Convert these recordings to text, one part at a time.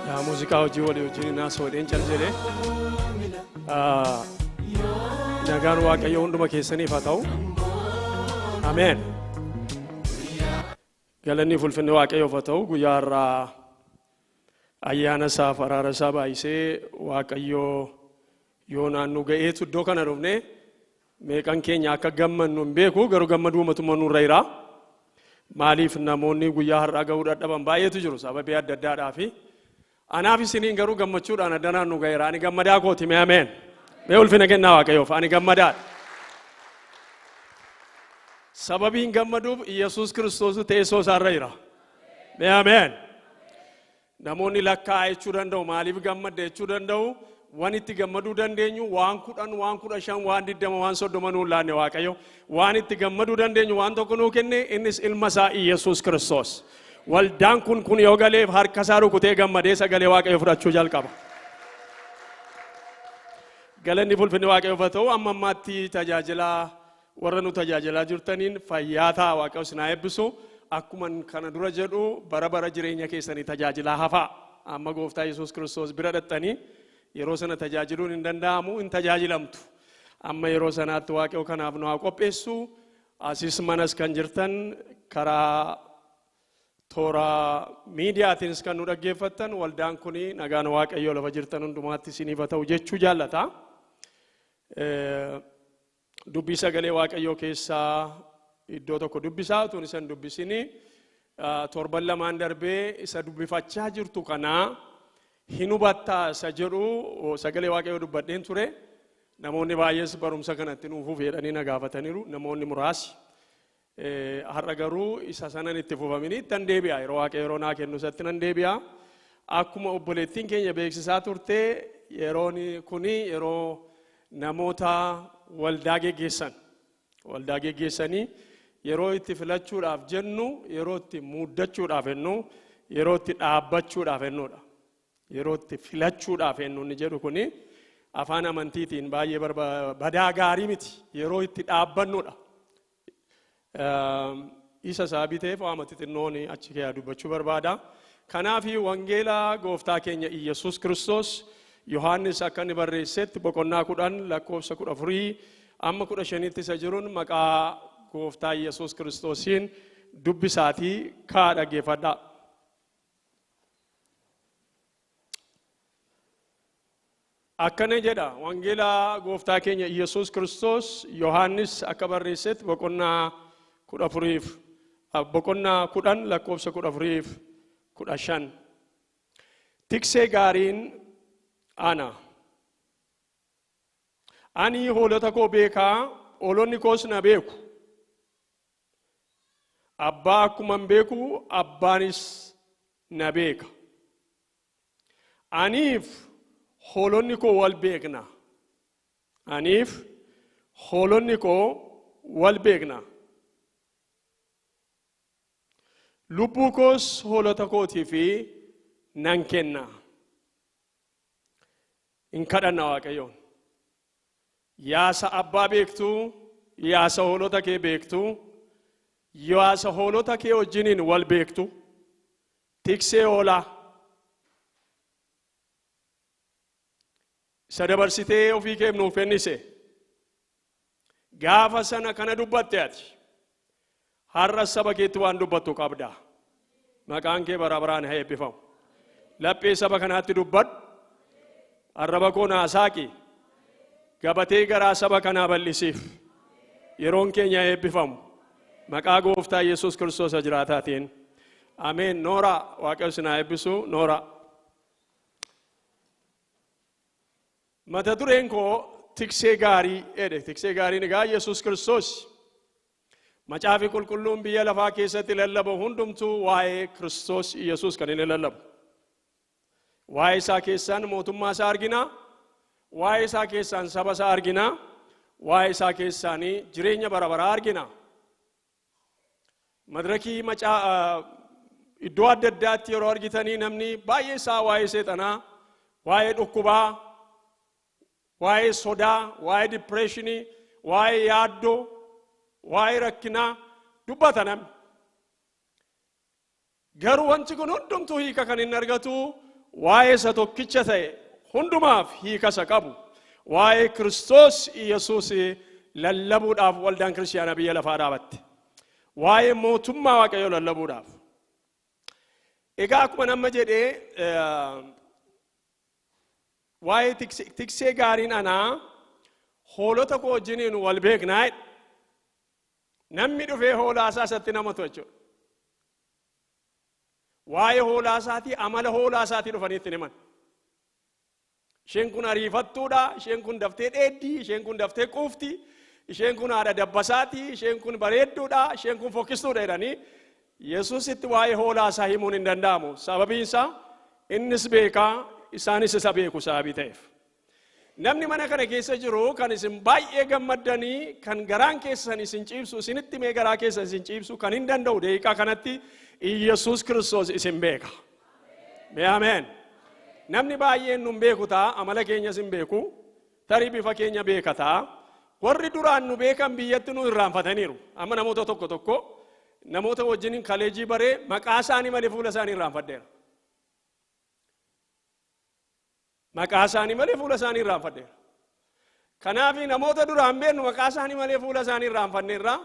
Ya muuziqaa hojii walii wajjin naasoo dheen caljelee nagaan Waaqayyo hunduma keessaniif haa ta'u. Ameen. Galanni ulfinni Waaqayyoof haa ta'u. Guyyaa irraa ayyaana isaaf araara isaa baay'isee Waaqayyo yoo naannoo ga'eetu iddoo kana dhufne meeqan keenya akka gammannu hin beeku, garuu gammaduu uummatuma nurra jira. Maaliif namoonni guyyaa har'aa ga'uu dadhaban baay'eetu jiru sababii adda addaadhaafi. Anaaf isiniin garuu gammachuudhaan addanaan nu ga'eera. Ani gammadaa kooti mee ameen. Mee ulfina kennaa Waaqayyoof ani gammadaadha. Sababiin gammaduuf Yesuus Kiristoos teessoo isaarra jira. Mee ameen. Namoonni lakkaa'aa jechuu danda'u, maaliif gammadde jechuu danda'u. Waan itti gammaduu dandeenyu waan 10, waan 15, waan 20, waan 30 nuu laanne Waaqayyo. Waan itti gammaduu dandeenyu waan tokko nuu kenne, innis ilma isaa Yesuus Kiristoos. Waldaan kun yoo galeef harka isaa rukutee gammadee sagalee Waaqayyo fudhachuu jalqaba. Galanni ulfinni Waaqayyoof haa ta'u. Amma ammaatti tajaajilaa warra nu tajaajilaa jirtaniin fayyaa ta'a Waaqayyo isin haa eebbisu. Akkuma kana dura jedhu bara jireenya keessanii tajaajilaa hafaa. Amma Gooftaa Yesuus Kiristoos bira dhattanii yeroo sana tajaajiluun hin danda'amu, hin tajaajilamtu. Amma yeroo sanaatti Waaqayyo kanaaf nu haa qopheessu. Asis manas kan jirtan karaa toora miidiyaatiinis kan nu dhaggeeffattan waldaan kuni nagaan Waaqayyo lafa jirtan hundumaatti isiniif haa ta'u jechuu jaallata. Dubbii sagalee Waaqayyoo keessaa iddoo tokko dubbisaa utuun isan dubbisini torban lamaan darbee isa dubbifachaa jirtu kanaa hin hubattaa isa jedhu sagalee Waaqayyoo dubbadheen ture. Namoonni baay'ees barumsa kanatti nuuf fedhanii na gaafataniiru. Namoonni muraasi har'a garuu isa sanan itti fufamanii ittan deebi'a. Yeroo Waaqayyo yeroo naa kennu isatti nan deebi'a. Akkuma obboleettiin keenya beeksisaa turte yeroon kuni yeroo namoota waldaa geggeessanii yeroo itti filachuudhaaf jennu, yeroo itti muuddachuudhaaf jennu, yeroo itti dhaabbachuudhaaf jennudha. Yeroo itti filachuudhaaf jennu inni jedhu kuni afaan amantiitiin baay'ee badaa gaarii miti. Yeroo itti dhaabbannudha. Isa sababii ta'eef waamatti xinnoon achi keessa dubbachuu barbaada. Kanaaf wangeela Gooftaa keenya Yesuus Kiristoos Yohaannis akka inni barreessetti boqonnaa 10 lakkoofsa 14 amma 15tti isa jiruun maqaa Gooftaa Yesuus Kiristoosiin dubbisaatii kaa dhaggeeffadhaa. Akkana jedha wangeela Gooftaa keenya Yesuus Kiristoos Yohaannis akka barreessetti boqonnaa 10 lakkoofsa 14-15. Tiksee gaariin ana. Ani hoolota koo beekaa, hoolonni koos na beeku. Abbaa akkuman beeku, abbaanis na beeka. Aniif hoolonni koo wal beekna. Aniif hoolonni koo wal beekna. Lubbuu koos hoolota kootii fi nan kenna. In kadhanna Waaqayyoon. Yaasa abbaa beektu, yaasa hoolota kee beektu, yaasa hoolota kee wajjiniin wal beektu, tiksee hoolaa. Isa dabarsitee ofii kee nuuf kennise. Gaafa sana kana dubbatte ati. Har'a saba keetti waan dubbattu qabda. Maqaan kee bara baraan haa eebbifamu. Laphee saba kanaatti dubbadhu. Arraba koo naa saaqi. Gabatee garaa saba kanaa bal'isiif. Yeroon keenya eebbifamu. Maqaa Gooftaa Yesuus Kiristoos jiraataatiin. Ameen. Noora Waaqayyo isin haa eebbisu. Noora. Mata dureen koo tiksee gaarii jedhe. Tiksee gaariin egaa Yesuus Kiristoos. Macaafi qulqulluun biyya lafaa keessatti lallabu hundumtuu waa'ee Kiristoos Yesuus kan inni lallabu. Waa'ee isaa keessaan mootummaa isaa argina. Waa'ee isaa keessaan saba isaa argina. Waa'ee isaa keessaan jireenya bara baraa argina. Madrakii iddoo adda addaatti yeroo argitanii namni baay'ee isaa waa'ee seexanaa, waa'ee dhukkubaa, waa'ee sodaa, waa'ee dipireeshinii, waa'ee yaaddoo, waa'ee rakkinaa dubbata namni. Garuu wanti kun hundumtuu hiika kan inni argatu waa'ee isa tokkicha ta'e hundumaaf hiika isa qabu waa'ee Kiristoos Yesuus lallabuudhaaf waldaan kiristaanaa biyya lafaa dhaabatte. Waa'ee mootummaa Waaqayyoo lallabuudhaaf. Egaa akkuma nama jedhee waa'ee tiksee gaariin anaa hoolota koo wajjiniin wal beeknaa. Namni dhufee hoolaa isaa isatti namatu jechuudha. Waa'ee hoolaa isaatii amala hoolaa isaatii dhufanii itti himan. Isheen kun ariifattuudha, isheen kun daftee dheeddii, isheen kun daftee quufti, isheen kun haadha dabbasaati, isheen kun bareedduudha, isheen kun fokkistuudha jedhanii Yesuusitti waa'ee hoolaa isaa himuun hin danda'amu. Sababiin isaa innis beekaa, isaanis isa beeku sababii ta'eef. Namni mana kana keessa jiru kan isin baay'ee gammaddanii kan garaan keessan isin ciibsu isinitti mee garaa keessan isin ciibsu kan hin danda'u deeqaa kanatti Yesuus Kiristoos isin beeka. Ameen. Namni baay'een nun beeku ta'a amala keenyas hin beeku tarii bifa keenya beeka ta'a. Warri duraan nu beekan biyyatti nu irraanfataniiru. Amma namoota tokko namoota wajjiniin kaleejii baree maqaa isaanii malee fuula isaanii irraanfadheera. Maqaa isaanii malee fuula isaanii irraanfadheera. Kanaaf namoota duraan beeknu maqaa isaanii malee fuula isaanii irraanfanneerra.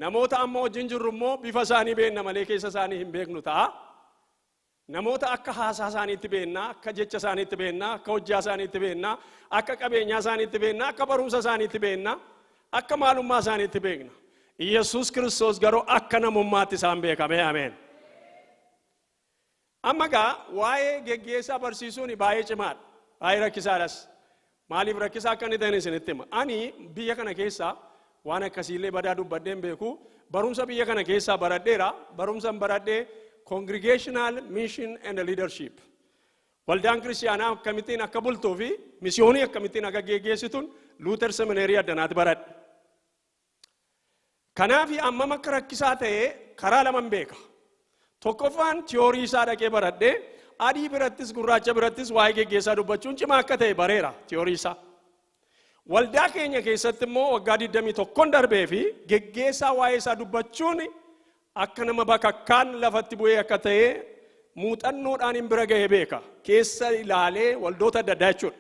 Namoota amma wajjin jirru immoo bifa isaanii beekna malee keessa isaanii hin beeknu ta'a. Namoota akka haasaa isaaniitti beekna, akka jecha isaaniitti beekna, akka hojjaa isaaniitti beekna, akka qabeenyaa isaaniitti beekna, akka barumsa isaaniitti beekna, akka maalummaa isaaniitti beekna. Yesuus Kiristoos garuu akka namummaatti isaan beekame. Ameen. Amma gaa waa'ee geggeessaa barsiisuun baay'ee cimaadha. Baay'ee rakkisaadhas. Maaliif rakkisaa akka inni ta'e isinitti hima. Ani biyya kana keessaa waan akkasiillee badaa dubbadheen beeku. Barumsa biyya kana keessaa baradheera. Barumsan baradhee congregational mission and leadership. Waldaan kiristaanaa akkamittiin akka bultuu fi misiyoonii akkamittiin akka geggeessituun Luuter Seminaarii addanaatti baradhe. Kanaaf ammam akka rakkisaa ta'e karaa lamaan beeka. Tokkoffaan tiyoorii isaa dhaqee baradhee adii birattis gurraacha birattis waa'ee geggeessaa dubbachuun cimaa akka ta'e bareera tiyoorii isaa. Waldaa keenya keessatti immoo waggaa 21 darbee fi geggeessaa waa'ee isaa dubbachuun akka nama bakakkaan lafatti bu'ee akka ta'e muuxannoodhaan hin bira ga'ee beeka. Keessa ilaalee waldoota adda addaa jechuudha.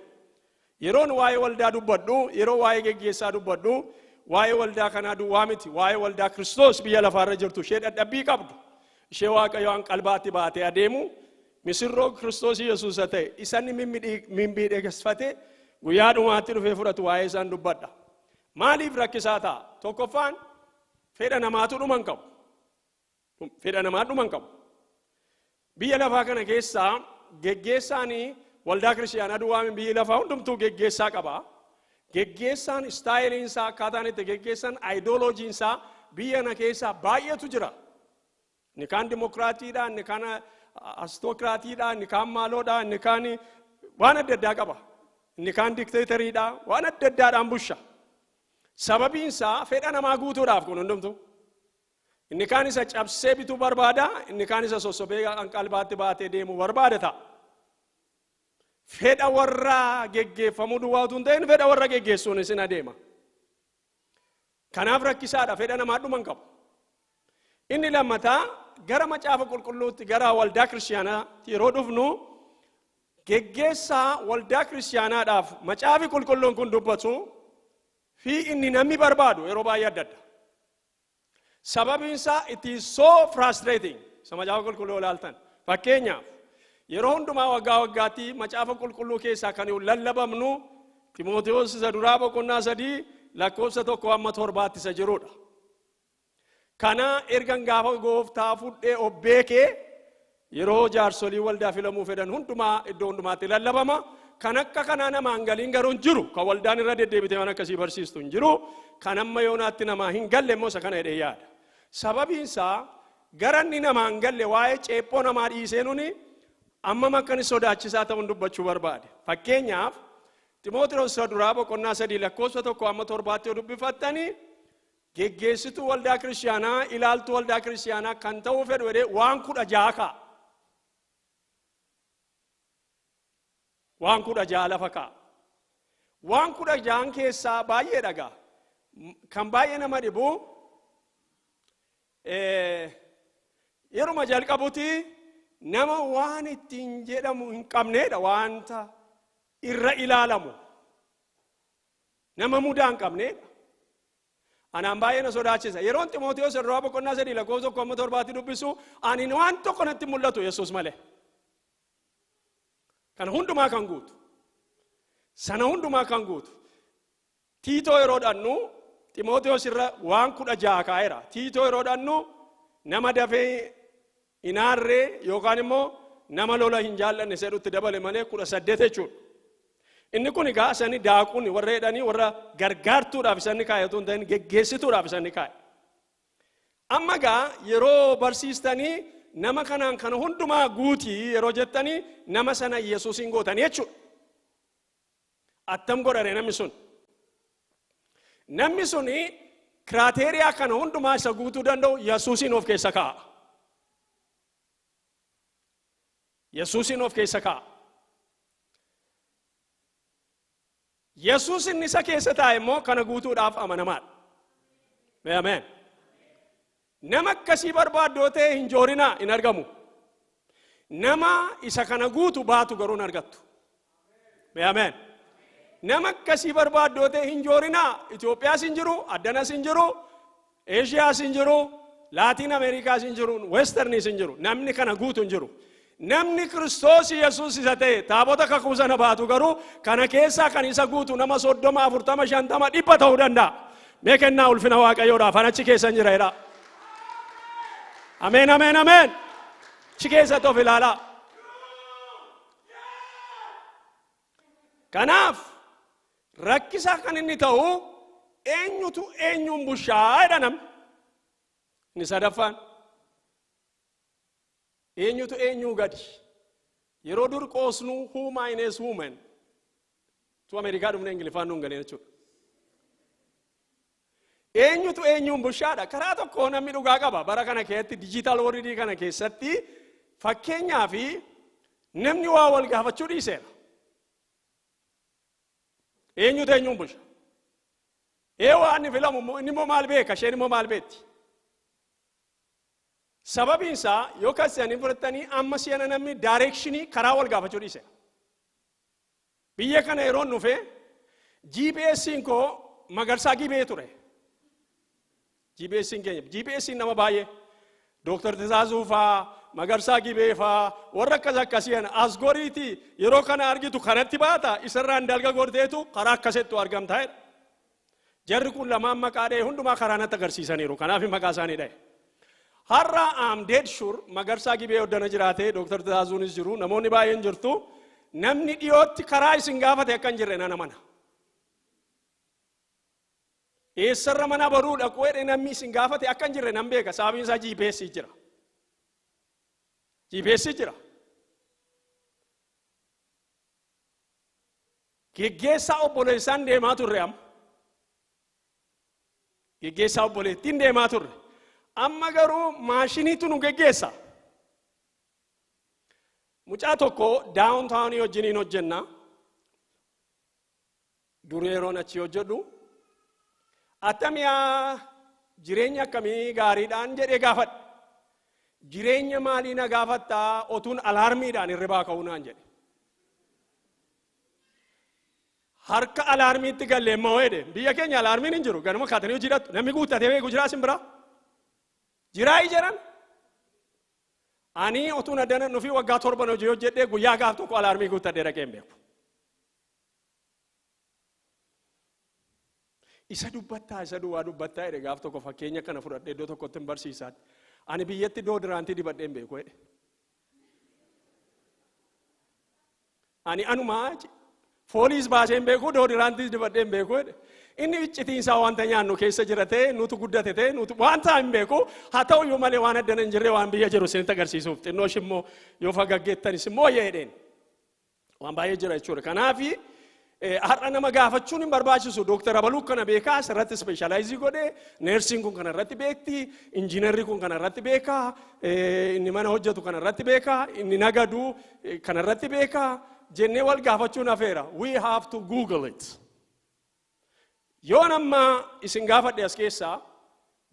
Yeroon waa'ee waldaa dubbadhu, yeroo waa'ee geggeessaa dubbadhu, waa'ee waldaa kanaa duwwaa miti, waa'ee waldaa Kiristoos biyya lafaarra jirtu ishee dadhabbii qabdu. Ishee Waaqayyoon qalbaatti baatee adeemu misirroo Kiristoos Yesuus ta'e isaan mimmiidheessifate guyyaa dhumaatti dhufee fudhatu waa'ee isaan dubbadha. Maaliif rakkisaa ta'a? Tokkoffaan fedha namaatu dhuman qabu. Fedha namaa dhuman qabu. Biyya lafaa kana keessaa geggeessaanii waldaa kiristaanaa duwwaa biyyi lafaa hundumtuu geggeessaa qaba. Geggeessaan istaayiliin isaa akkaataan itti geggeessan ayidooloojiin isaa biyya kana keessaa baay'eetu jira. Inni kaan dimokiraatiidha, inni kaan aristokiraatiidha, inni kaan maaloodha, inni kaan waan adda addaa qaba. Inni kaan dikteetariidha, waan adda addaadhaan busha. Sababiin isaa fedha namaa guutuudhaaf kun hundumtuu. Inni kaan isa cabsee bituu barbaada, inni kaan isa sossobee qalbaatti baatee deemuu barbaada ta'a. Fedha warra geggeeffamuu duwwaatu hin ta'in fedha warra geggeessuun isin adeema. Kanaaf rakkisaadha fedha namaa dhuman qabu. Inni lammataa gara macaafa qulqulluutti gara waldaa kiristaanaatti yeroo dhufnu geggeessaa waldaa kiristaanaadhaaf macaafi qulqulluun kun dubbatu fi inni namni barbaadu yeroo baay'ee adda adda. Sababiin isaa it is so frustrating. Isa macaafa qulqulluu ilaaltan. Fakkeenyaaf yeroo hundumaa waggaa waggaatti macaafa qulqulluu keessaa kan lallabamnu Timootewoos isa duraa boqonnaa 3 lakkoofsa 1-7 isa jirudha. Kana ergan gaafa gooftaa fudhee obbeekee yeroo jaarsolii waldaa filamuu fedhan hundumaa iddoo hundumaatti lallabama. Kan akka kanaa namaan galiin garuu hin jiru. Kan waldaan irra deddeebitee waan akkasii barsiistu hin jiru. Kan amma yoonaatti namaa hin galle immoo isa kana jedhee yaada. Sababiin isaa garanni namaan galle waa'ee ceephoo namaa dhiisee nuni ammam akka inni sodaachisaa ta'uun dubbachuu barbaade. Fakkeenyaaf Timootewoos isa duraa boqonnaa 3 lakkoofsa 1-7 yoo dubbifattanii geggeessituu waldaa kiristaanaa ilaaltuu waldaa kiristaanaa kan ta'uu fedhu jedhee waan 16 ka'a. Waan 16 lafa ka'a. Waan 16 keessaa baay'ee dhagaa. Kan baay'ee nama dhibu yeruma jalqabuti nama waan ittiin jedhamu hin qabneedha waanta irra ilaalamu nama mudaa hin qabneedha. Anaan baay'ee na sodaachisa. Yeroon Ximootiyoos irraa boqonnaa 3 lakkoofsa 1:7 dubbisu ani waan tokko natti mul'atu Yesuus malee. Kana hundumaa kan guutu. Sana hundumaa kan guutu. Tiitoo yeroo dhannu Ximootiyoos irra waan 16 kaa'eera. Tiitoo yeroo dhannu nama dafee inaarree yookaan immoo nama lola hin jaallanne sedhutti dabale malee 18 jechuudha. Inni kun egaa isani daaquun warra jedhanii warra gargaartuudhaaf isani kaayatu hin ta'in geggeessituudhaaf isani kaa'e. Amma egaa yeroo barsiistanii nama kanaan kana hundumaa guutii yeroo jettanii nama sana Yesuusin gootanii jechuudha. Attam godhane namni sun. Namni suni kiraateeriyaa kana hundumaa isa guutuu danda'u Yesuusin of keessa kaa'a. Yesuusin of keessa kaa'a. Yesuusin isa keessa taa'e immoo kana guutuudhaaf amanamaadha. Ameen. Nama akkasii barbaaddoo ta'e hin joorinaa hin argamu. Nama isa kana guutu baatu garuu hin argattu. Ameen. Nama akkasii barbaaddoo ta'e hin joorinaa Itoophiyaas hin jiru, Addanas hin jiru, Eeshiyaas hin jiru, Laatiin Ameerikaas hin jiru, Westernis hin jiru. Namni kana guutu hin jiru. Namni Kiristoos Yesuus isa ta'e taabota kakuu sana baatu garuu kana keessaa kan isa guutu nama 30, 40, 50, 100 ta'uu danda'a. Mee kennaa ulfina Waaqayyoodhaaf achi keessa hin jira. Ameen, ameen, ameen. Achi keessatti of ilaalaa. Kanaaf rakkisaa kan inni ta'u eenyutu eenyuun bushaa jedha namni. Inni sadaffaan. Eenyutu eenyuu gadi. Yeroo dur qoosnu who minus woman. Tu Ameerikaa dhufne Ingiliffaan nuun galee jechuudha. Eenyutu eenyuun bushaadha. Karaa tokko namni dhugaa qaba. Bara kana keessatti digital world kana keessatti fakkeenyaa fi namni waa wal gaafachuu dhiiseera. Eenyutu eenyuun busha. Waan inni filamu inni immoo maal beeka isheen immoo maal beetti. Sababiin isaa yoo kasanii fudhatanii amma si'ana namni directionii karaa wal gaafachuu dhiiseera. Biyya kana yeroo nufe GPS'n koo magarsaa gibee ture. GPS'n keenya GPS'n nama baay'ee Dr. Tizaazuu faa magarsaa gibee faa warra akkasiin as goriiti yeroo kana argitu kanatti baata isarraan dalga gorteetu karaa akkasettu argamtaa. Jarri kun lamaan maqaadhee hundumaa karaa natti agarsiisaniiru. Kanaaf maqaa isaanii dhahe. Har'a am dead sure magarsaa gibee oddana jiraate Dr. Tizaazuunis jiru namoonni baay'een jirtu namni dhiyootti karaa isin gaafate akka hin jirre nana mana. Eessarra mana baruu dhaquu jedhe namni isin gaafate akka hin jirre nan beeka sababiin isaa GPS jira. GPS jira. Geggeessaa obboleessaan deemaa turre amma. Geggeessaa obboleettiin deemaa turre. Amma garuu maashiniitu nu geggeessa. Mucaa tokko downtown wajjiniin hojjenna. Dureeroon achi hojjedhu. Attamiyaa jireenya akkamii gaariidhaan jedhee gaafadha. Jireenya maalii na gaafattaa otuun alaarmiidhaan hirribaa ka'uu naan jedhe. Harka alaarmiitti gallee immoo jedhe biyya keenya alaarmiin hin jiru ganuma kaatanii hojiidhattu namni guuttatee beeku jiraas hin biraa. Jiraa jiran ani otuun addana nufi waggaa 7 hojii hojjedhee guyyaa gaaf tokko alaarmii guuttadhee dhaqee hin beeku. Isa duwwaa dubbattaa jedhe gaaf tokko fakkeenya kana fudhadhee iddoo tokkotti hin barsiisaatti. Ani biyyatti doodiraantii dibadhee hin beeku jedhe. Ani anumaa fooliis baasee hin beeku doodiraantii dibadhee hin beeku jedhe. Inni iccitiinsaa wanta nyaannu keessa jira ta'e nutu guddate ta'e nutu wanta hin beeku haa ta'u iyyuu malee waan addana hin jirre waan biyya jiru isinitti agarsiisuuf xinnoosh immoo yoo fagaggeettanis immoo jedheen waan baay'ee jira jechuudha. Kanaafi har'a nama gaafachuun hin barbaachisu Dr. Abaluu kana beekaa asirratti speeshalaayizii godhee neersiin kun kana irratti beekti injiinarri kun kana irratti beekaa inni mana hojjetu kana irratti beekaa inni nagadu kana irratti beekaa jennee wal gaafachuun hafeera. We have to Google it. Yoo namma isin gaafadhe as keessaa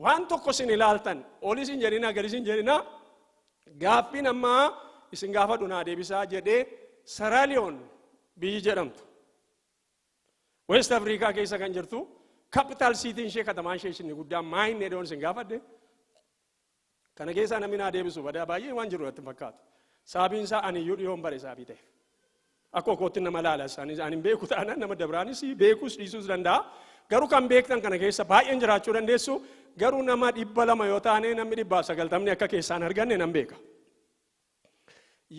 waan tokko isin ilaaltan olis hin jedhina garis hin jedhina Gaaffiin ammaa isin gaafadhu naa deebisaa jedhee Saraaliyoon biyyi jedhamtu West Afrikaa keessa kan jirtu capital city ishee katamaan ishee inni guddaan maayinni edoon isin gaafadhe kana keessa namni naa deebisu badaa baay'ee waan jiru irratti fakkaatu sababiin isaa ani iyyuu dhiyoon bare sababii ta'e akka kootti nama laalas ani beeku ta'an nama dabraanis beekus dhiisuus danda'a garuu kan beektan kana keessa baay'een jiraachuu dandeessu garuu nama 200 yoo taane namni 190 akka keessaan arganne nan beeka.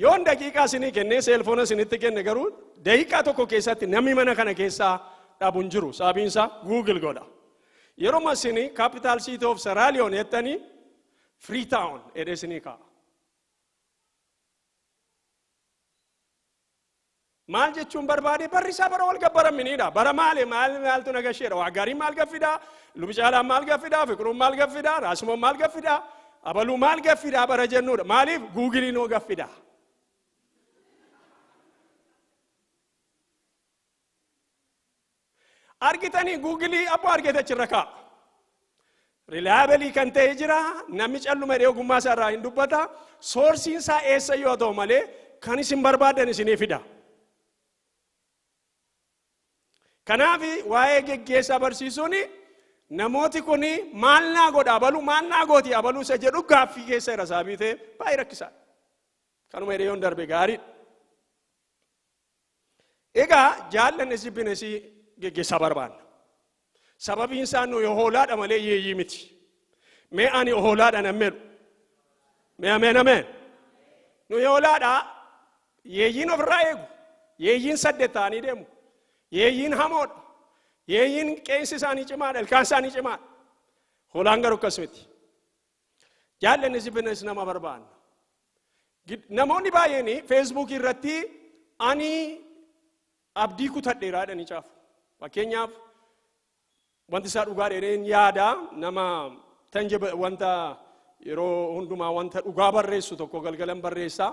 Yoon daqiiqaa isinii kennee seelfoona isinitti kenne garuu daqiiqaa tokko keessatti namni mana kana keessaa dhabuun jiru sababiin isaa Google godha. Yeroo isinii capital city of Sierra Leone jettanii Freetown jedhee isinii kaa'a. Maal jechuun barbaade barri isaa bara wal gabbaraminiidha. Bara maaltu nagasheedha. Waa gaarii maal gaffidaa? Lubi caalaan maal gaffidaa? Fiqiruun maal gaffidaa? Raasimoon maal gaffidaa? Abaluu maal gaffidaa bara jennuudha. Maaliif Googiliin oo gaffidaa? Argitanii Googilii abbaa argite achirra kaa'a. Reliable kan ta'e jira. Namni calluma dhee ogummaa isaa irraa hin dubbata. Soorsiin isaa eessa yoo ta'u malee kan isin barbaadan isinii fida. Kanaaf waa'ee geggeessaa barsiisuun namooti kun maal naa godha abaluu maal naa gooti abaluu isa jedhu gaaffii keessa irra sababii ta'e baay'ee rakkisaadha. Kanuma hiriyoon darbe gaariidha. Egaa jaallanni jibbinesi geggeessaa barbaanna. Sababiin isaa nu hoolaadha malee yeeyyii miti. Mee ani hoolaadha nan medhu. Mee ameen. Nu hoolaadha yeeyyiin ofirraa eegu. Yeeyyiin 8 ta'anii deemu. Yeeyyiin hamoodha. Yeeyyiin qeensi isaanii cimaadha. Ilkaan isaanii cimaadha. Hoolaan garuu akkas miti. Jaallanni jibbinesi nama barbaanna. Namoonni baay'een Facebook irratti ani abdii kutadheeraadha ni caafu. Fakkeenyaaf wanti isaa dhugaa dheereen yaada nama wanta yeroo hundumaa wanta dhugaa barreessu tokko galgalan barreessaa.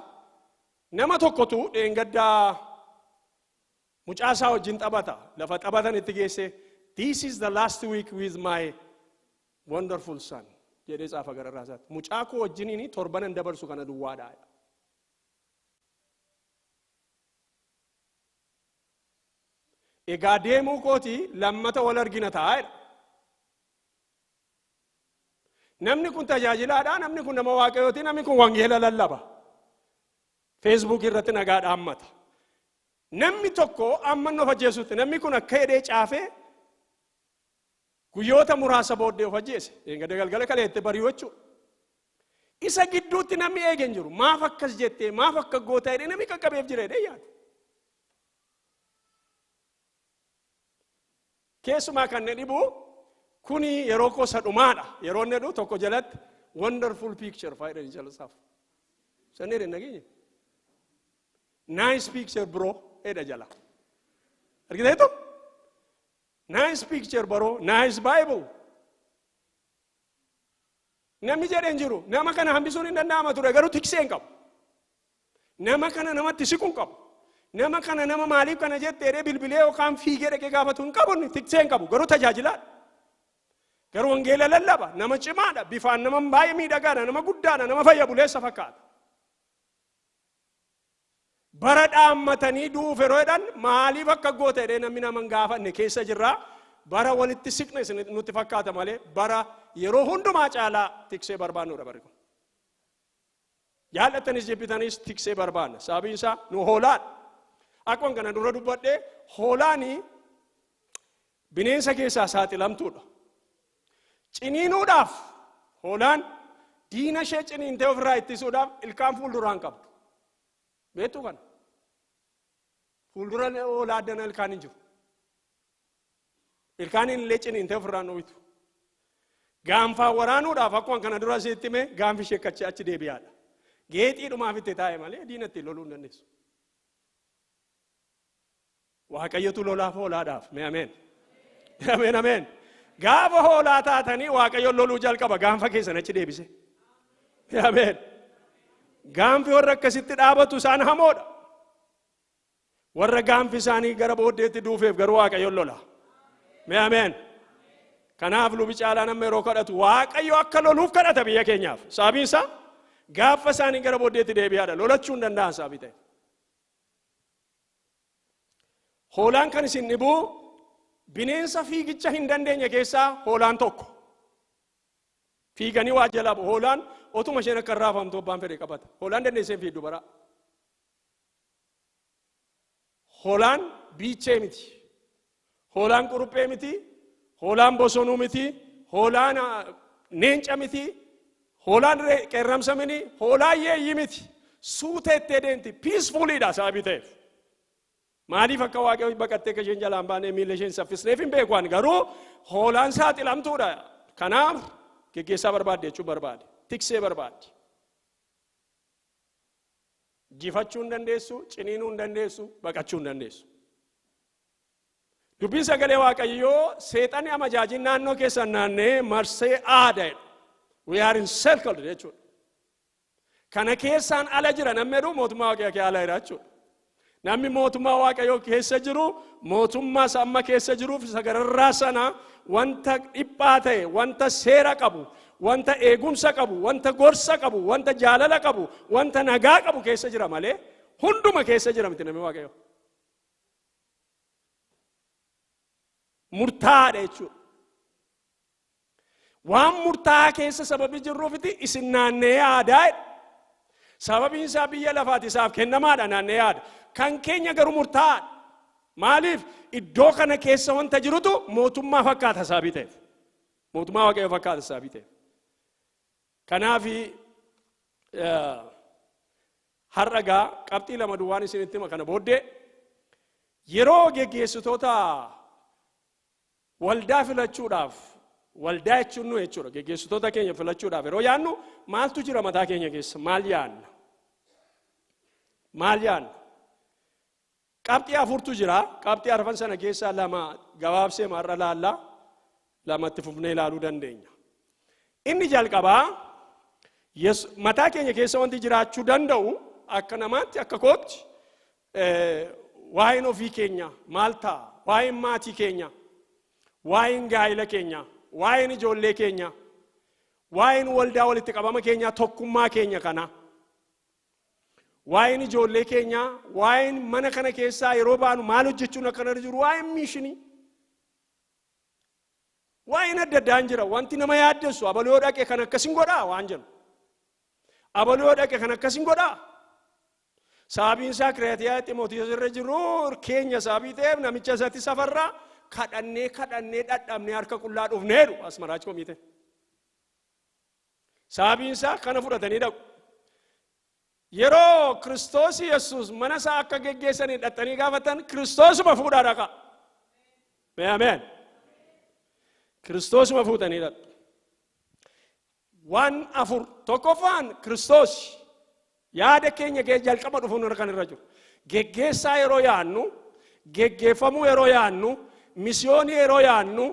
Nama tokkotu dheengaddaa mucaasaa wajjin taphata. Lafa taphatan itti geesse this is the last week with my wonderful son jedhee caafa gararraa isaatti. Mucaa koo wajjiniin torbanan dabarsu kana duwwaadha. Egaa deemuu kooti lammata wal argina taa'edha. Namni kun tajaajilaadha, namni kun nama waaqayyooti, namni kun wangeela lallaba. Facebook irratti nagaa dhaammata. Namni tokko amma of ajjeesutti namni kun akka hidhee caafee guyyoota muraasa booddee of ajjeese. Eega galgala kaleetti bari'uu jechuudha. Isa gidduutti namni eegen jiru maaf akkas jettee maaf akka goota hidhee namni qaqqabeef jira hidhee yaadu. Keessumaa kan dhibu kuni yeroo kosa dhumaadha. Yeroo nedhu tokko jalatti wonderful picture faayidaan jalasaaf. Sanni nageenya. Nice picture bro edha jala. Argiteetu? Nice picture bro, nice Bible. Namni jedheen jiru nama kana hambisuun hin danda'ama ture garuu tiksee hin qabu. Nama kana namatti siquun qabu. Nama kana nama maaliif kana jettee bilbilee yookaan fiigee dhaqee gaafatu hin qabu tiksee hin qabu garuu tajaajilaadha. Garuu wangeela lallaba nama cimaadha bifaan nama baay'ee miidhagaadha nama guddaadha nama fayya buleessa fakkaata. Bara dhaammatanii duuf yeroo jedhan maaliif akka goota jedhee namni nama hin gaafanne keessa jirraa bara walitti siqne nutti fakkaata malee bara yeroo hundumaa caalaa tiksee barbaannuudha bari kun. Jaallatanis jibbitanis tiksee barbaanna sababiin isaa nu hoolaadha. Akkuma kana dura dubbadhee hoolaanii bineensa keessaa saaxilamtuudha. Ciniinuudhaaf hoolaan diina ishee ciniintee ofirraa ittisuudhaaf ilkaan fuulduraan qabdu. Beektu kana. Fuuldura hoolaa addana ilkaan hin jiru. Ilkaan illee ciniintee ofirraan ooyitu. Gaanfaa waraanuudhaaf akkuma kana dura asitti himee gaanfi ishee achi deebi'aadha. Geexiidhumaaf itti taa'e malee diina ittiin loluu hin dandeessu. Waaqayyotu lolaaf hoolaadhaaf. Ameen. Ameen. Gaafa hoolaa taatanii waaqayyoon loluu jalqaba gaanfa keessan achi deebise. Ameen. Gaanfi warra akkasitti dhaabatu isaan hamoodha. Warra gaanfi isaanii gara booddeetti duufeef garuu waaqayyoon lola. Ameen. Kanaaf lubi caalaa nama yeroo kadhatu waaqayyo akka loluuf kadhata biyya keenyaaf. Sababiin isaa Gaafa isaanii gara booddeetti deebi'aadha. Lolachuu hin danda'an sababii ta'e. Hoolaan kan isin dhibu bineensa fiigicha hin dandeenye keessaa hoolaan tokko. Fiiganii waa jalaa hoolaan otuma isheen akka raafamtu abbaan fedhe qabata. Hoolaan dandeessee fiiddu bara. Hoolaan biichee miti. Hoolaan quruphee miti. Hoolaan bosonuu miti. Hoolaan neenca miti. Hoolaan qeerramsa miti. Hoolaan yeeyyii miti. Suuteettee deemti. Piisfuuliidha sababii ta'eef. Maaliif akka waaqayyo baqattee akka isheen jalaan baanee miila isheen saffisneef hin beeku ani garuu hoolaan saaxilamtuudha. Kanaaf geggeessaa barbaadde jechuun barbaade. Tiksee barbaadde. Jifachuu hin dandeessu, ciniinuu hin dandeessu, baqachuu hin dandeessu. Dubbiin sagalee waaqayyoo seexanni amajaajin naannoo keessan naannee marsee aadaadha. We are encircled jechuudha. Kana keessaan ala jira namni jedhu mootummaa waaqayyoo ala jira jechuudha. Namni mootummaa waaqayyoo keessa jiru mootummaa amma keessa jiruuf sagararraa sana wanta dhiphaa ta'e, wanta seera qabu, wanta eegumsa qabu, wanta gorsa qabu, wanta jaalala qabu, wanta nagaa qabu keessa jira malee hunduma keessa jira miti namni waaqayyoo. Murtaa'aadha jechuudha. Waan murtaa'aa keessa sababii jirruufiti isin naannee aadaa. Sababiin isaa biyya lafaati isaaf kennamaadha naannee aada. Kan keenya garuu murtaa'aadha. Maaliif iddoo kana keessa wanta jirutu mootummaa fakkaata sababii ta'eef. Mootummaa waaqayyoo fakkaata sababii ta'eef. Kanaaf har'a gaa qabxii lama duwwaan isinitti hima kana booddee yeroo geggeessitoota waldaa filachuudhaaf waldaa jechuun nu jechuudha geggeessitoota keenya filachuudhaaf yeroo yaannu maaltu jira mataa keenya keessa maal yaanna qabxii afurtu jira qabxii arfan sana keessaa lama gabaabsee marra laalla lamatti fufnee ilaaluu dandeenya inni jalqabaa mataa keenya keessa wanti jiraachuu danda'u akka namaatti akka kootti waa'een ofii keenya maal ta'a waa'een maatii keenya waa'een gaa'ila keenya waa'een ijoollee keenya waa'een waldaa walitti qabama keenya tokkummaa keenya kana waa'een ijoollee keenya waa'een mana kana keessaa yeroo baanu maal hojjechuun akka narra jiru waa'een miishinii waa'een adda addaan jira wanti nama yaaddessu abaloo dhaqe kan akkasin godhaa waan jennu abaloo dhaqe kan akkasin godhaa sababiin isaa Kiriyaatiyaa Ximootiyoos irra jiru keenya sababii ta'eef namicha isatti safarraa kadhannee dadhabnee harka qullaa dhufneeru asmaraach komiite sababiin isaa kana fudhatanii dhaqu yeroo Kiristoos Yesuus mana isaa akka geggeessanii dhaxxanii gaafatan Kiristoosuma fuudhaa dhaqa ameen Kiristoosuma fuutanii dhaqu waan afur tokkoffaan Kiristoos yaada keenya jalqaba dhufuun kan irra jiru geggeessaa yeroo yaannu geggeeffamuu yeroo yaannu misyoonii yeroo yaannu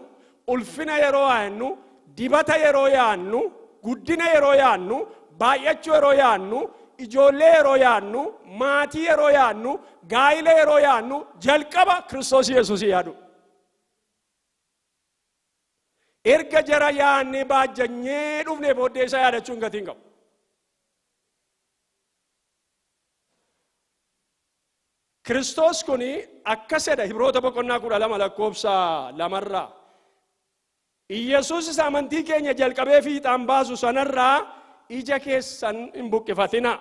ulfina yeroo yaannu dibata yeroo yaannu guddina yeroo yaannu baay'achuu yeroo yaannu ijoollee yeroo yaannu maatii yeroo yaannu gaa'ila yeroo yaannu jalqaba Kiristoos Yesuus yaadu erga jara yaannee baajjanyee dhufnee booddee isaa yaadachuun gatiin qabu Kiristoos kuni akkasedha Ibroota boqonnaa 12 lakkoofsa 2 Iyesuus isa amantii keenya jalqabee fiixaan baasu sanarraa ija keessan hin buqqifatina